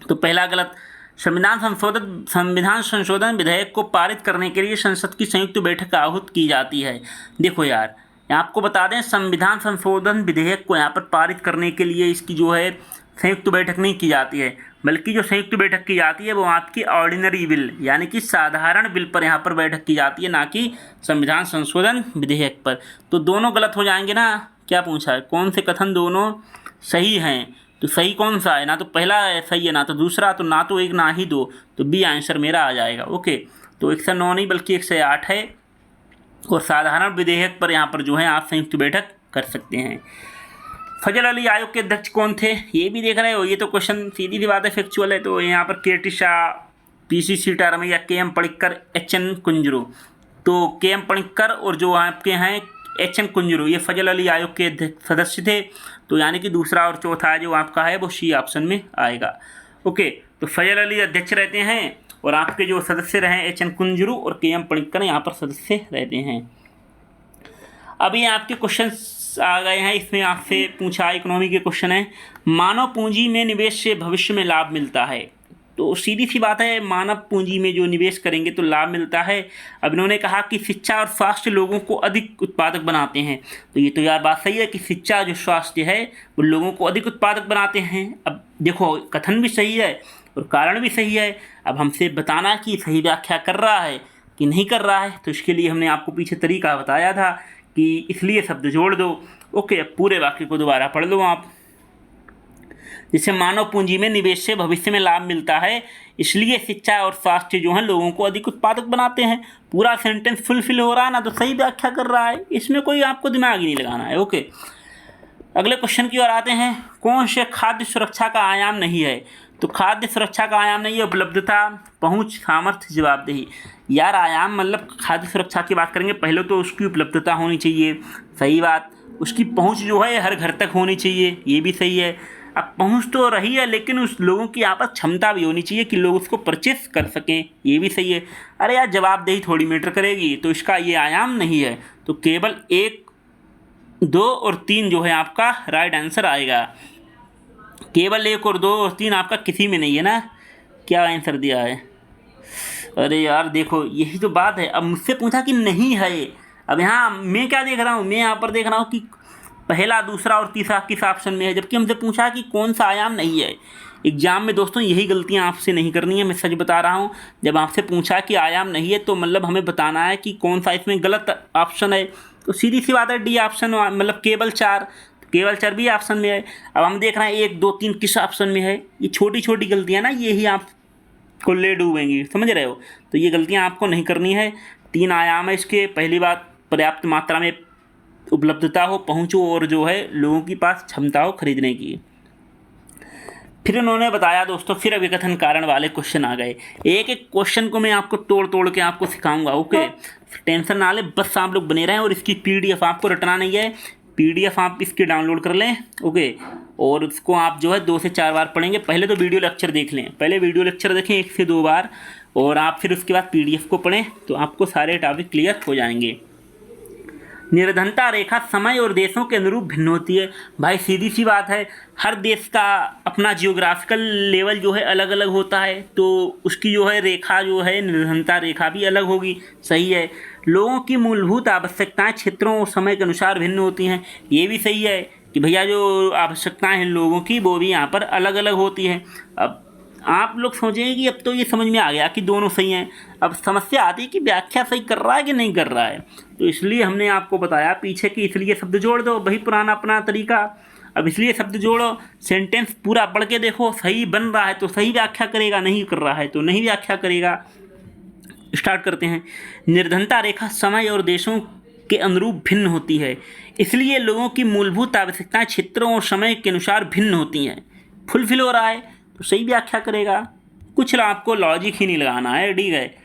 तो पहला गलत। संविधान संशोधन विधेयक को पारित करने के लिए संसद की संयुक्त बैठक आहूत की जाती है। देखो यार, आपको बता दें, संविधान संशोधन विधेयक को यहाँ पर पारित करने के लिए इसकी जो है संयुक्त बैठक नहीं की जाती है, बल्कि जो संयुक्त बैठक की जाती है वो आपकी ऑर्डिनरी बिल यानी कि साधारण बिल पर यहाँ पर बैठक की जाती है, ना कि संविधान संशोधन विधेयक पर। तो दोनों गलत हो जाएंगे ना। क्या पूछा है, कौन से कथन दोनों सही हैं? तो सही कौन सा है? ना तो पहला सही है, ना तो दूसरा, तो ना तो एक ना ही दो, तो बी आंसर मेरा आ जाएगा। ओके, तो 109 नहीं बल्कि 108 है, और साधारण विधेयक पर यहाँ पर जो है आप संयुक्त बैठक कर सकते हैं। फजल अली आयोग के अध्यक्ष कौन थे? ये भी देख रहे हो, ये तो क्वेश्चन सीधी सी बात है, फैक्चुअल है। तो यहाँ पर KT Shah, PC Sitaramayya, KM Panikkar, HN Kunzru. तो KM पणिक्कर और जो आपके हैं HN कुंजरू, ये फजल अली आयोग के सदस्य थे। तो यानी कि दूसरा और चौथा जो आपका है वो C ऑप्शन में आएगा। ओके, तो फजल अली अध्यक्ष रहते हैं और आपके जो सदस्य रहे HN कुंजरू और KM पणिक्कर यहाँ पर सदस्य रहते हैं। अभी आपके क्वेश्चन आ गए हैं, इसमें आपसे पूछा इकोनॉमी के क्वेश्चन है। मानव पूंजी में निवेश से भविष्य में लाभ मिलता है। तो सीधी सी बात है, मानव पूंजी में जो निवेश करेंगे तो लाभ मिलता है। अब इन्होंने कहा कि शिक्षा और स्वास्थ्य लोगों को अधिक उत्पादक बनाते हैं। तो ये तो यार बात सही है कि शिक्षा जो स्वास्थ्य है वो लोगों को अधिक उत्पादक बनाते हैं। अब देखो, कथन भी सही है और कारण भी सही है। अब हमसे बताना कि सही व्याख्या कर रहा है कि नहीं कर रहा है, तो इसके लिए हमने आपको पीछे तरीका बताया था कि इसलिए शब्द जोड़ दो। ओके, अब पूरे वाक्य को दोबारा पढ़ लो आप। जिससे मानव पूंजी में निवेश से भविष्य में लाभ मिलता है, इसलिए शिक्षा और स्वास्थ्य जो है लोगों को अधिक उत्पादक बनाते हैं। पूरा सेंटेंस फुलफिल हो रहा है ना, तो सही व्याख्या कर रहा है, इसमें कोई आपको दिमाग ही नहीं लगाना है। ओके, अगले क्वेश्चन की ओर आते हैं। कौन से खाद्य सुरक्षा का आयाम नहीं है? तो खाद्य सुरक्षा का आयाम नहीं है उपलब्धता, पहुंच, सामर्थ्य, जवाबदेही। यार आयाम मतलब खाद्य सुरक्षा की बात करेंगे, पहले तो उसकी उपलब्धता होनी चाहिए, सही बात। उसकी पहुंच जो है हर घर तक होनी चाहिए, ये भी सही है। अब पहुंच तो रही है, लेकिन उस लोगों की आपस क्षमता भी होनी चाहिए कि लोग उसको परचेस कर सकें, ये भी सही है। अरे यार, जवाबदेही थोड़ी मैटर करेगी, तो इसका ये आयाम नहीं है। तो केवल 1, 2 और 3 जो है आपका राइट आंसर आएगा। केवल 1 और 2 और 3 आपका किसी में नहीं है ना। क्या आंसर दिया है? अरे यार देखो, यही तो बात है। अब मुझसे पूछा कि नहीं है। अब यहाँ मैं क्या देख रहा हूँ, मैं यहाँ पर देख रहा हूँ कि पहला, दूसरा और तीसरा किस ऑप्शन में है, जबकि हमसे पूछा कि कौन सा आयाम नहीं है। एग्जाम में दोस्तों यही गलतियाँ आपसे नहीं करनी है, मैं सच बता रहा हूँ। जब आपसे पूछा कि आयाम नहीं है तो मतलब हमें बताना है कि कौन सा इसमें गलत ऑप्शन है। तो सीधी सी बात है, डी ऑप्शन, मतलब केवल 4, केवल 4 भी ऑप्शन में है। अब हम देख रहे हैं 1, 2, 3 किस ऑप्शन में है। ये छोटी छोटी गलतियाँ ना, यही आपको ले डूबेंगी, समझ रहे हो। तो ये गलतियाँ आपको नहीं करनी है। 3 आयाम है इसके। पहली बात, पर्याप्त मात्रा में उपलब्धता हो, पहुँचो, और जो है लोगों के पास क्षमता हो खरीदने की। फिर उन्होंने बताया दोस्तों, फिर अभिकथन कारण वाले क्वेश्चन आ गए। एक एक क्वेश्चन को मैं आपको तोड़ तोड़ के आपको सिखाऊंगा। ओके, टेंशन ना ले, बस आप लोग बने रहें। और इसकी PDF आपको रटना नहीं है, PDF आप इसके डाउनलोड कर लें, ओके। और उसको आप जो है 2 से 4 बार पढ़ेंगे। पहले तो वीडियो लेक्चर देख लें, पहले वीडियो लेक्चर देखें 1 से 2 बार, और आप फिर उसके बाद PDF को पढ़ें, तो आपको सारे टॉपिक क्लियर हो जाएंगे। निर्धनता रेखा समय और देशों के अनुरूप भिन्न होती है। भाई सीधी सी बात है, हर देश का अपना जियोग्राफिकल लेवल जो है अलग अलग होता है, तो उसकी जो है रेखा जो है निर्धनता रेखा भी अलग होगी, सही है। लोगों की मूलभूत आवश्यकताएं क्षेत्रों और समय के अनुसार भिन्न होती हैं, ये भी सही है कि भैया जो आवश्यकताएं हैं लोगों की वो भी यहाँ पर अलग अलग होती हैं। अब आप लोग सोचेंगे कि अब तो ये समझ में आ गया कि दोनों सही हैं, अब समस्या आती है कि व्याख्या सही कर रहा है कि नहीं कर रहा है। तो इसलिए हमने आपको बताया पीछे कि इसलिए शब्द जोड़ दो, वही पुराना अपना तरीका। अब इसलिए शब्द जोड़ो, सेंटेंस पूरा पढ़ के देखो, सही बन रहा है तो सही व्याख्या करेगा, नहीं कर रहा है तो नहीं व्याख्या करेगा। स्टार्ट करते हैं। निर्धनता रेखा समय और देशों के अनुरूप भिन्न होती है, इसलिए लोगों की मूलभूत आवश्यकताएं क्षेत्रों और समय के अनुसार भिन्न होती हैं। फुलफिल हो रहा है तो सही व्याख्या करेगा, कुछ आपको लॉजिक ही नहीं लगाना है, ठीक है।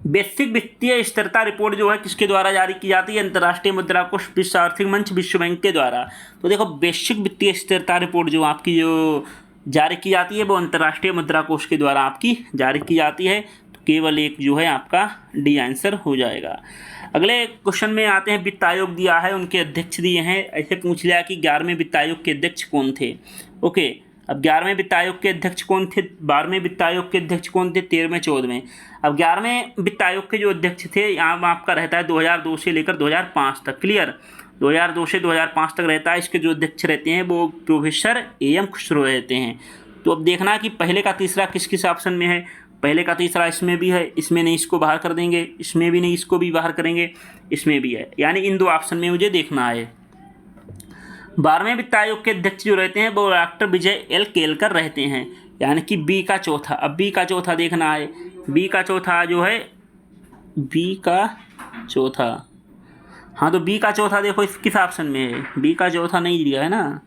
वैश्विक वित्तीय स्थिरता रिपोर्ट जो है किसके द्वारा जारी की जाती है? अंतर्राष्ट्रीय मुद्रा कोष, विश्व आर्थिक मंच, विश्व बैंक के द्वारा। तो देखो वैश्विक वित्तीय स्थिरता रिपोर्ट जो आपकी जो जारी की जाती है वो अंतर्राष्ट्रीय मुद्रा कोष के द्वारा आपकी जारी की जाती है। तो केवल एक जो है आपका डी आंसर हो जाएगा। अगले क्वेश्चन में आते हैं। वित्त आयोग दिया है, उनके अध्यक्ष दिए हैं। ऐसे पूछ लिया कि 11वें वित्त आयोग के अध्यक्ष कौन थे, ओके। अब 11वें वित्त आयोग के अध्यक्ष कौन थे, 12वें वित्त आयोग के अध्यक्ष कौन थे, 13वें 14वें। अब 11वें वित्त आयोग के जो अध्यक्ष थे यहाँ आपका रहता है 2002 से लेकर 2005 तक, क्लियर। 2002 से 2005 तक रहता है। इसके जो अध्यक्ष रहते हैं वो प्रोफेसर AM खुसरो रहते हैं। तो अब देखना कि पहले का तीसरा किस किस ऑप्शन में है। पहले का तीसरा इसमें भी है, इसमें नहीं, इसको बाहर कर देंगे, इसमें भी नहीं, इसको भी बाहर करेंगे, इसमें भी है, यानी इन 2 ऑप्शन में मुझे देखना है। 12वें वित्त आयोग के अध्यक्ष जो रहते हैं वो डॉक्टर विजय L केलकर रहते हैं, यानी कि बी का चौथा। अब बी का चौथा देखना है, बी का चौथा जो है, बी का चौथा, हाँ तो बी का चौथा देखो इस किस ऑप्शन में है, बी का चौथा नहीं दिया है ना,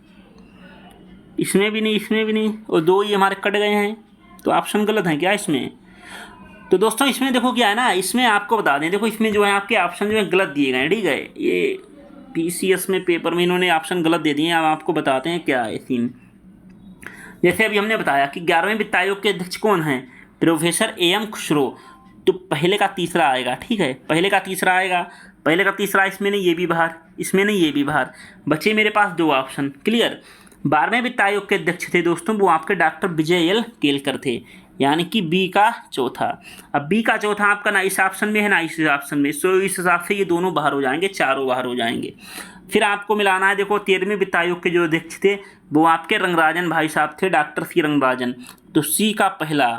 इसमें भी नहीं, इसमें भी नहीं, और 2 ही हमारे कट गए हैं, तो ऑप्शन गलत है क्या इसमें? तो दोस्तों इसमें देखो क्या है ना, इसमें आपको बता दें, देखो इसमें जो है आपके ऑप्शन जो है गलत दिए गए हैं, ठीक है। ये PCS में पेपर में इन्होंने ऑप्शन गलत दे दिए हैं। अब आपको बताते हैं क्या है सीन। जैसे अभी हमने बताया कि 11वें वित्त आयोग के अध्यक्ष कौन हैं, प्रोफेसर AM खुसरो। तो पहले का तीसरा आएगा, ठीक है, पहले का तीसरा आएगा, पहले का तीसरा, इसमें नहीं, ये भी बाहर, इसमें नहीं, ये भी बाहर, बचे मेरे पास 2 ऑप्शन, क्लियर। 12वें वित्त आयोग के अध्यक्ष थे दोस्तों वो आपके डॉक्टर विजय L केलकर थे, यानी कि बी का चौथा। अब बी का चौथा आपका ना इस ऑप्शन में है ना इस ऑप्शन में, सो इस हिसाब से ये दोनों बाहर हो जाएंगे, चारों बाहर हो जाएंगे। फिर आपको मिलाना है, देखो 13वें वित्त आयोग के जो अध्यक्ष थे वो आपके रंगराजन भाई साहब थे, डॉक्टर C रंगराजन। तो सी का पहला,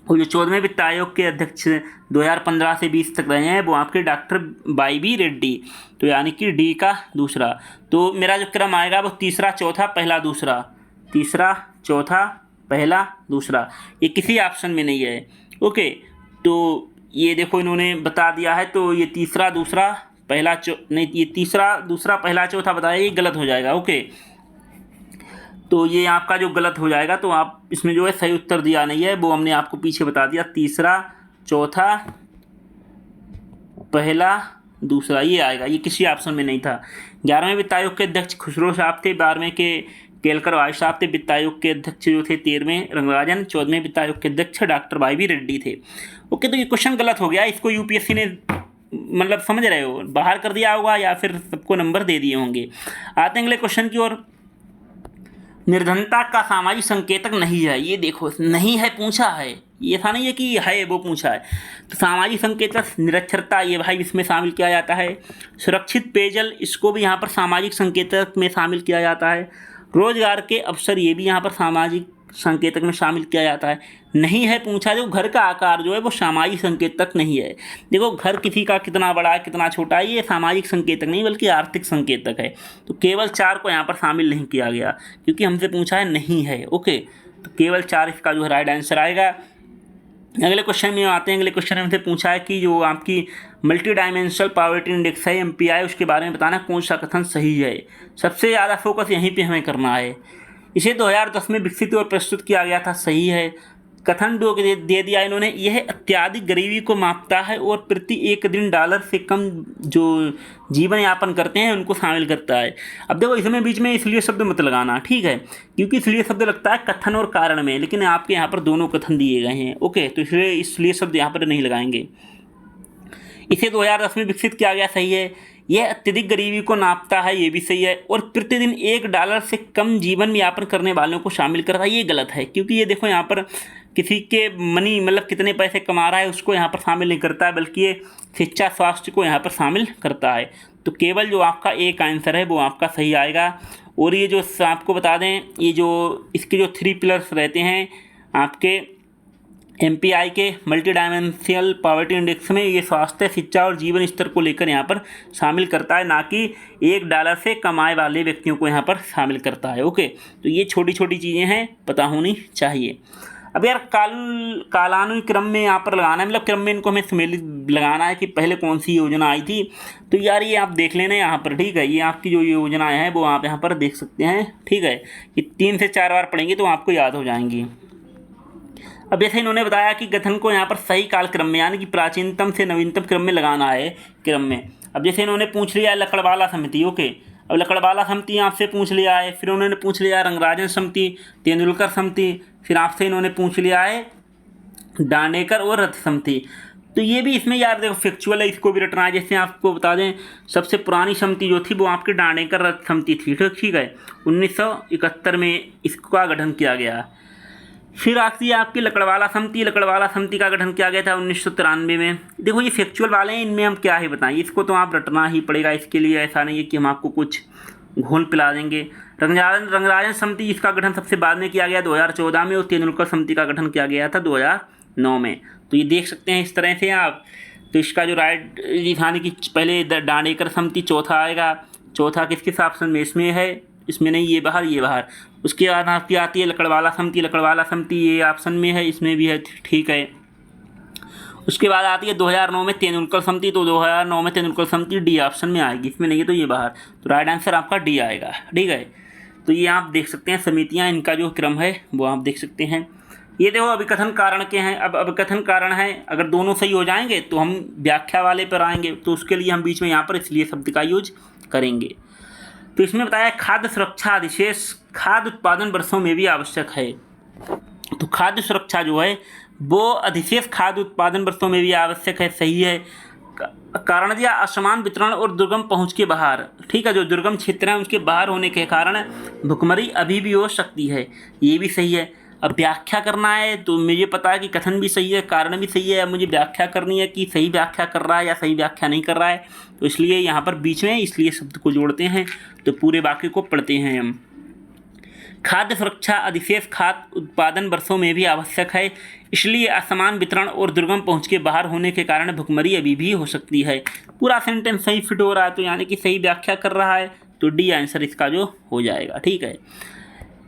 और जो 14वें वित्त आयोग के अध्यक्ष 2015 से 20 तक रहे हैं वो आपके डॉक्टर YB रेड्डी, तो यानी कि डी का दूसरा। तो मेरा जो क्रम आएगा वो तीसरा चौथा पहला दूसरा, तीसरा चौथा पहला दूसरा, ये किसी ऑप्शन में नहीं है, ओके। तो ये देखो इन्होंने बता दिया है, तो ये तीसरा दूसरा पहला नहीं, ये तीसरा दूसरा पहला चौथा बताया, ये गलत हो जाएगा, ओके। तो ये आपका जो गलत हो जाएगा, तो आप इसमें जो है सही उत्तर दिया नहीं है, वो हमने आपको पीछे बता दिया, तीसरा चौथा पहला दूसरा ये आएगा, ये किसी ऑप्शन में नहीं था। 11वें वित्त आयोग के अध्यक्ष खुसरो साहब थे, 12वें के केलकर भाई साहब थे, वित्त आयोग के अध्यक्ष जो थे 13वें रंगराजन, 14वें वित्त आयोग के अध्यक्ष डॉक्टर YB रेड्डी थे, ओके। तो ये क्वेश्चन गलत हो गया, इसको UPSC ने मतलब समझ रहे हो बाहर कर दिया होगा या फिर सबको नंबर दे दिए होंगे। आते हैं अगले क्वेश्चन की ओर। निर्धनता का सामाजिक संकेतक नहीं है, ये देखो नहीं है पूछा है, ये था नहीं है कि है वो पूछा है। तो सामाजिक संकेतक निरक्षरता ये भाई इसमें शामिल किया जाता है। सुरक्षित पेयजल इसको भी यहाँ पर सामाजिक संकेतक में शामिल किया जाता है। रोजगार के अवसर ये भी यहाँ पर सामाजिक संकेतक में शामिल किया जाता है। नहीं है पूछा, जो घर का आकार जो है वो सामाजिक संकेतक नहीं है। देखो घर किसी का कितना बड़ा है कितना छोटा है ये सामाजिक संकेतक नहीं बल्कि आर्थिक संकेतक है। तो केवल 4 को यहाँ पर शामिल नहीं किया गया क्योंकि हमसे पूछा है नहीं है, ओके। तो केवल 4 इसका जो है राइट आंसर आएगा। अगले क्वेश्चन में आते हैं। अगले क्वेश्चन में हमसे पूछा है कि जो आपकी मल्टी डायमेंशनल पॉवर्टी इंडेक्स है MPI, उसके बारे में बताना कौन सा कथन सही है। सबसे ज़्यादा फोकस यहीं पे हमें करना है। इसे 2010 में विकसित और प्रस्तुत किया गया था, सही है। कथन दे दिया इन्होंने, यह अत्यधिक गरीबी को मापता है और प्रति एक दिन डॉलर से कम जो जीवन यापन करते हैं उनको शामिल करता है। अब देखो इसमें बीच में इसलिए शब्द मत लगाना, ठीक है, क्योंकि इसलिए शब्द लगता है कथन और कारण में, लेकिन आपके यहाँ पर दोनों कथन दिए गए हैं। ओके, तो इसलिए शब्द यहाँ पर नहीं लगाएंगे। इसे 2010 में विकसित किया गया, सही है। यह अत्यधिक गरीबी को नापता है, ये भी सही है। और प्रतिदिन $1 से कम जीवन यापन करने वालों को शामिल करता है, ये गलत है, क्योंकि ये देखो यहाँ पर किसी के मनी मतलब कितने पैसे कमा रहा है उसको यहाँ पर शामिल नहीं करता है, बल्कि ये शिक्षा स्वास्थ्य को यहाँ पर शामिल करता है। तो केवल जो आपका एक आंसर है वो आपका सही आएगा। और ये जो आपको बता दें, ये जो इसके जो 3 पिलर्स रहते हैं आपके MPI के मल्टी डायमेंशनल पॉवर्टी इंडेक्स में, ये स्वास्थ्य, शिक्षा और जीवन स्तर को लेकर यहाँ पर शामिल करता है, ना कि $1 से कमाए वाले व्यक्तियों को यहाँ पर शामिल करता है। ओके, तो ये छोटी छोटी चीज़ें हैं, पता होनी चाहिए। अब यार कालानुक्रम क्रम में यहाँ पर लगाना है, मतलब क्रम में इनको हमें सम्मिलित लगाना है कि पहले कौन सी योजना आई थी। तो यार ये आप देख लेना यहाँ पर, ठीक है, ये आपकी जो योजनाएँ हैं वो आप यहाँ पर देख सकते हैं, ठीक है। ये 3 से 4 बार पढ़ेंगे तो आपको याद हो जाएंगी। अब जैसे इन्होंने बताया कि गठन को यहाँ पर सही काल क्रम में, यानी कि प्राचीनतम से नवीनतम क्रम में लगाना है क्रम में। अब जैसे इन्होंने पूछ लिया है लकड़वाला समिति, ओके, अब लकड़वाला समिति आपसे पूछ लिया है, फिर उन्होंने पूछ लिया रंगराजन समिति, तेंदुलकर समिति, फिर आपसे इन्होंने पूछ लिया है दांडेकर और रथ समिति। तो ये भी इसमें यार देखो फैक्चुअल है, इसको भी रटना है। जैसे आपको बता दें, सबसे पुरानी समिति जो थी वो आपकी दांडेकर रथ समिति थी, ठीक है, 1971 में इसका गठन किया गया। फिर आती है आपकी लकड़वाला समिति। लकड़वाला समिति का गठन किया गया था 1993 में। देखो ये फैक्चुअल वाले हैं, इनमें हम क्या ही बताएं, इसको तो आप रटना ही पड़ेगा, इसके लिए ऐसा नहीं है कि हम आपको कुछ घोल पिला देंगे। रंगराजन समिति, इसका गठन सबसे बाद में किया गया 2014 में, और तेंदुलकर समिति का गठन किया गया था 2009 में। तो ये देख सकते हैं इस तरह से आप। तो इसका जो राइट यानी कि पहले दांडेकर समिति चौथा आएगा, चौथा किस ऑप्शन में, इसमें है, इसमें नहीं, ये बाहर, ये बाहर। उसके बाद आपकी आती है लकड़वाला समिति। लकड़वाला समिति ये ऑप्शन में है, इसमें भी है, ठीक है। उसके बाद आती है 2009 में तेंदुलकर समिति। तो 2009 में तेंदुलकर समिति डी ऑप्शन में आएगी, इसमें नहीं है तो ये बाहर। तो राइट आंसर आपका डी आएगा, ठीक है। तो ये आप देख सकते हैं समितियाँ, इनका जो क्रम है वो आप देख सकते हैं। ये देखो अभिकथन कारण के हैं। अब अभिकथन कारण है, अगर दोनों सही हो जाएंगे तो हम व्याख्या वाले पर आएंगे, तो उसके लिए हम बीच में यहाँ पर इसलिए शब्द का यूज करेंगे। तो इसमें बताया खाद्य सुरक्षा अधिशेष खाद्य उत्पादन वर्षों में भी आवश्यक है। तो खाद्य सुरक्षा जो है वो अधिशेष खाद्य उत्पादन वर्षों में भी आवश्यक है, सही है। कारण दिया असमान वितरण और दुर्गम पहुंच के बाहर, ठीक है, जो दुर्गम क्षेत्र हैं उसके बाहर होने के कारण भुखमरी अभी भी हो सकती है, ये भी सही है। अब व्याख्या करना है, तो मुझे पता है कि कथन भी सही है, कारण भी सही है। अब मुझे व्याख्या करनी है कि सही व्याख्या कर रहा है या सही व्याख्या नहीं कर रहा है, तो इसलिए यहाँ पर बीच में इसलिए शब्द को जोड़ते हैं। तो पूरे वाक्य को पढ़ते हैं हम। खाद्य सुरक्षा अधिशेष खाद्य उत्पादन वर्षों में भी आवश्यक है, इसलिए असमान वितरण और दुर्गम पहुँच के बाहर होने के कारण भुखमरी अभी भी हो सकती है। पूरा सेंटेंस सही फिट हो रहा है, तो यानी कि सही व्याख्या कर रहा है, तो डी आंसर इसका जो हो जाएगा, ठीक है।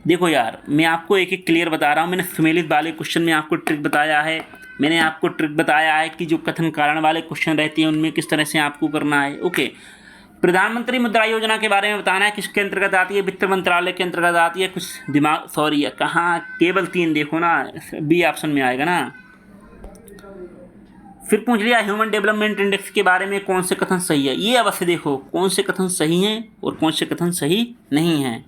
देखो यार, मैं आपको एक एक क्लियर बता रहा हूँ। मैंने सम्मिलित वाले क्वेश्चन में आपको ट्रिक बताया है, मैंने आपको ट्रिक बताया है कि जो कथन कारण वाले क्वेश्चन रहते हैं उनमें किस तरह से आपको करना है। ओके, प्रधानमंत्री मुद्रा योजना के बारे में बताना है, किसके अंतर्गत आती है, वित्त मंत्रालय के अंतर्गत आती है। कुछ दिमाग सॉरी है, कहाँ केवल 3 देखो ना, बी ऑप्शन में आएगा ना। फिर पूछ लिया ह्यूमन डेवलपमेंट इंडेक्स के बारे में कौन से कथन सही है। ये अवश्य देखो कौन से कथन सही हैं और कौन से कथन सही नहीं हैं।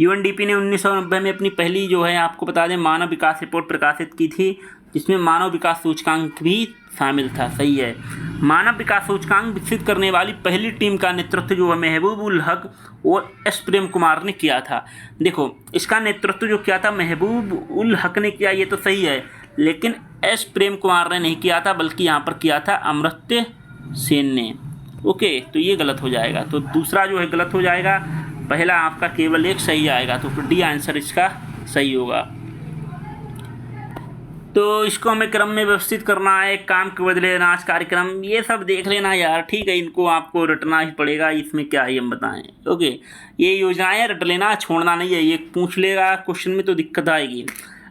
UNDP ने 1990 में अपनी पहली जो है आपको बता दें मानव विकास रिपोर्ट प्रकाशित की थी, जिसमें मानव विकास सूचकांक भी शामिल था, सही है। मानव विकास सूचकांक विकसित करने वाली पहली टीम का नेतृत्व जो है महबूब उल हक और एस प्रेम कुमार ने किया था। देखो इसका नेतृत्व जो किया था महबूब उल हक ने किया, ये तो सही है, लेकिन एस प्रेम कुमार ने नहीं किया था, बल्कि यहाँ पर किया था अमर्त्य सेन ने। ओके, तो ये गलत हो जाएगा, तो दूसरा जो है गलत हो जाएगा, पहला आपका केवल एक सही आएगा, तो डी आंसर इसका सही होगा। तो इसको हमें क्रम में व्यवस्थित करना है, काम के बदले अनाज कार्यक्रम, ये सब देख लेना यार, ठीक है, इनको आपको रटना ही पड़ेगा, इसमें क्या ही हम बताएं। ओके, ये योजनाएं रट लेना, छोड़ना नहीं है, ये पूछ लेगा क्वेश्चन में तो दिक्कत आएगी।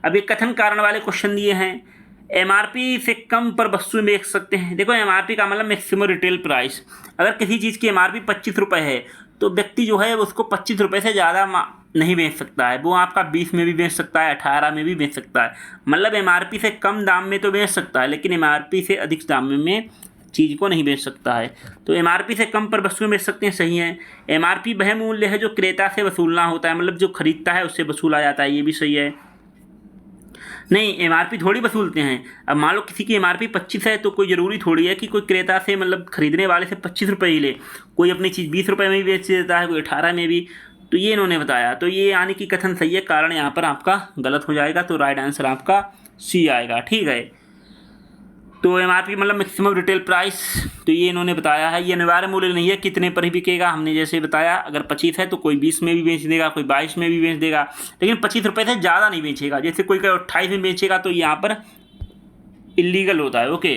अब ये कथन कारण वाले क्वेश्चन दिए हैं। MRP से कम पर वस्तु बेच सकते हैं। देखो MRP का मतलब मैक्सिमम रिटेल प्राइस। अगर किसी चीज़ की MRP 25 रुपये है तो व्यक्ति जो है उसको 25 रुपये से ज़्यादा नहीं बेच सकता है। वो आपका 20 में भी बेच सकता है, 18 में भी बेच सकता है, मतलब MRP से कम दाम में तो बेच सकता है, लेकिन MRP से अधिक दाम में चीज़ को नहीं बेच सकता है। तो MRP से कम पर वस्तुएं बेच सकते हैं, सही है। MRP वह मूल्य है जो क्रेता से वसूलना होता है, मतलब जो खरीदता है उससे वसूला जाता है, ये भी सही है। नहीं, MRP थोड़ी वसूलते हैं। अब मान लो किसी की MRP 25 है तो कोई ज़रूरी थोड़ी है कि कोई क्रेता से, मतलब खरीदने वाले से 25 रुपये ही ले। कोई अपनी चीज़ 20 रुपये में भी बेच देता है, कोई 18 में भी। तो ये इन्होंने बताया, तो ये यानी कि कथन सही है, कारण यहाँ पर आपका गलत हो जाएगा। तो राइट आंसर आपका सी आएगा, ठीक है। तो MRP मतलब मैक्सिमम रिटेल प्राइस, तो ये इन्होंने बताया है। ये अनिवार्य मूल्य नहीं है कितने पर ही बिकेगा, हमने जैसे बताया। अगर 25 है तो कोई 20 में भी बेच देगा, कोई 22 में भी बेच देगा, लेकिन 25 रुपये से ज़्यादा नहीं बेचेगा। जैसे कोई 28 में बेचेगा तो यहाँ पर इलीगल होता है। ओके,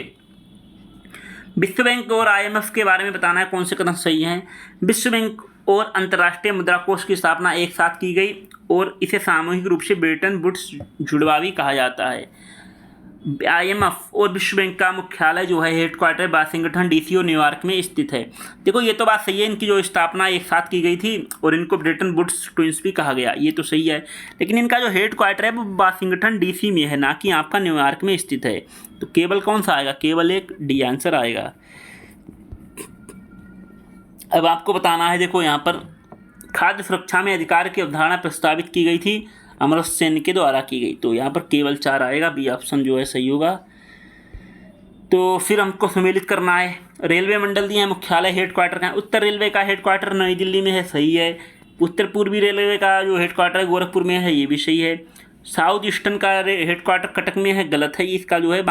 विश्व बैंक और IMF के बारे में बताना है, कौन से कदम सही हैं। विश्व बैंक और अंतर्राष्ट्रीय मुद्रा कोष की स्थापना एक साथ की गई और इसे सामूहिक रूप से ब्रेटन वुड्स जुड़वा भी कहा जाता है। IMF और विश्व बैंक का मुख्यालय जो है, हेडक्वार्टर वाशिंगटन DC और न्यूयॉर्क में स्थित है। देखो ये तो बात सही है, इनकी जो स्थापना एक साथ की गई थी और इनको ब्रेटन वुड्स ट्विंस भी कहा गया, ये तो सही है। लेकिन इनका जो हेडक्वार्टर है वो वाशिंगटन DC में है, ना कि आपका न्यूयॉर्क में स्थित है। तो केवल कौन सा आएगा, केवल एक डी आंसर आएगा। अब आपको बताना है, देखो यहाँ पर खाद्य सुरक्षा में अधिकार की अवधारणा प्रस्तावित की गई थी, अमर्त्य सेन के द्वारा की गई। तो यहाँ पर केवल 4 आएगा, बी ऑप्शन जो है सही होगा। तो फिर हमको सम्मिलित करना है। रेलवे मंडल दिए हैं, मुख्यालय हेडक्वार्टर का है। उत्तर रेलवे का हेडक्वार्टर नई दिल्ली में है, सही है। उत्तर पूर्वी रेलवे का जो हेडक्वार्टर है गोरखपुर में है, ये भी सही है। साउथ ईस्टर्न का हेडक्वार्टर कटक में है, गलत है। इसका जो है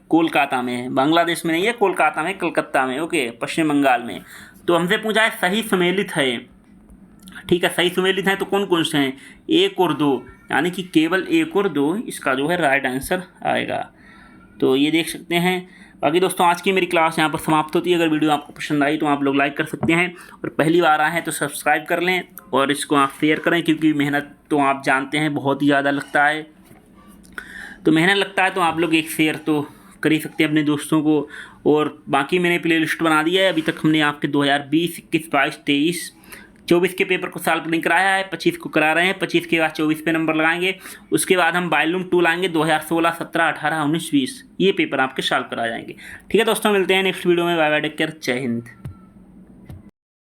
कोलकाता में है, बांग्लादेश में नहीं है, कोलकाता में, कलकत्ता में, ओके, पश्चिम बंगाल में। तो हमसे पूछा है सही सम्मिलित है, ठीक है। सही सम्मिलित हैं तो कौन कौन से हैं, 1 और 2, यानी कि केवल 1 और 2 इसका जो है राइट आंसर आएगा। तो ये देख सकते हैं। बाकी दोस्तों आज की मेरी क्लास यहाँ पर समाप्त होती है। अगर वीडियो आपको पसंद आई तो आप लोग लाइक कर सकते हैं, और पहली बार आए हैं तो सब्सक्राइब कर लें और इसको आप शेयर करें, क्योंकि मेहनत तो आप जानते हैं बहुत ही ज़्यादा लगता है। तो मेहनत लगता है तो आप लोग एक शेयर तो कर ही सकते हैं अपने दोस्तों को। और बाकी मैंने प्ले लिस्ट बना दिया है। अभी तक हमने आपके 2020, 21, 22, 23, 24 के पेपर को सॉल्व नहीं कराया है, 25 को करा रहे हैं। 25 के बाद 24 पे नंबर लगाएंगे, उसके बाद हम वॉल्यूम 2 लाएंगे, 2016, 17, 18, 19, 20 ये पेपर आपके सॉल्व करा जाएंगे। ठीक है दोस्तों, मिलते हैं नेक्स्ट वीडियो में। बाय बाय, टेक केयर, जय हिंद।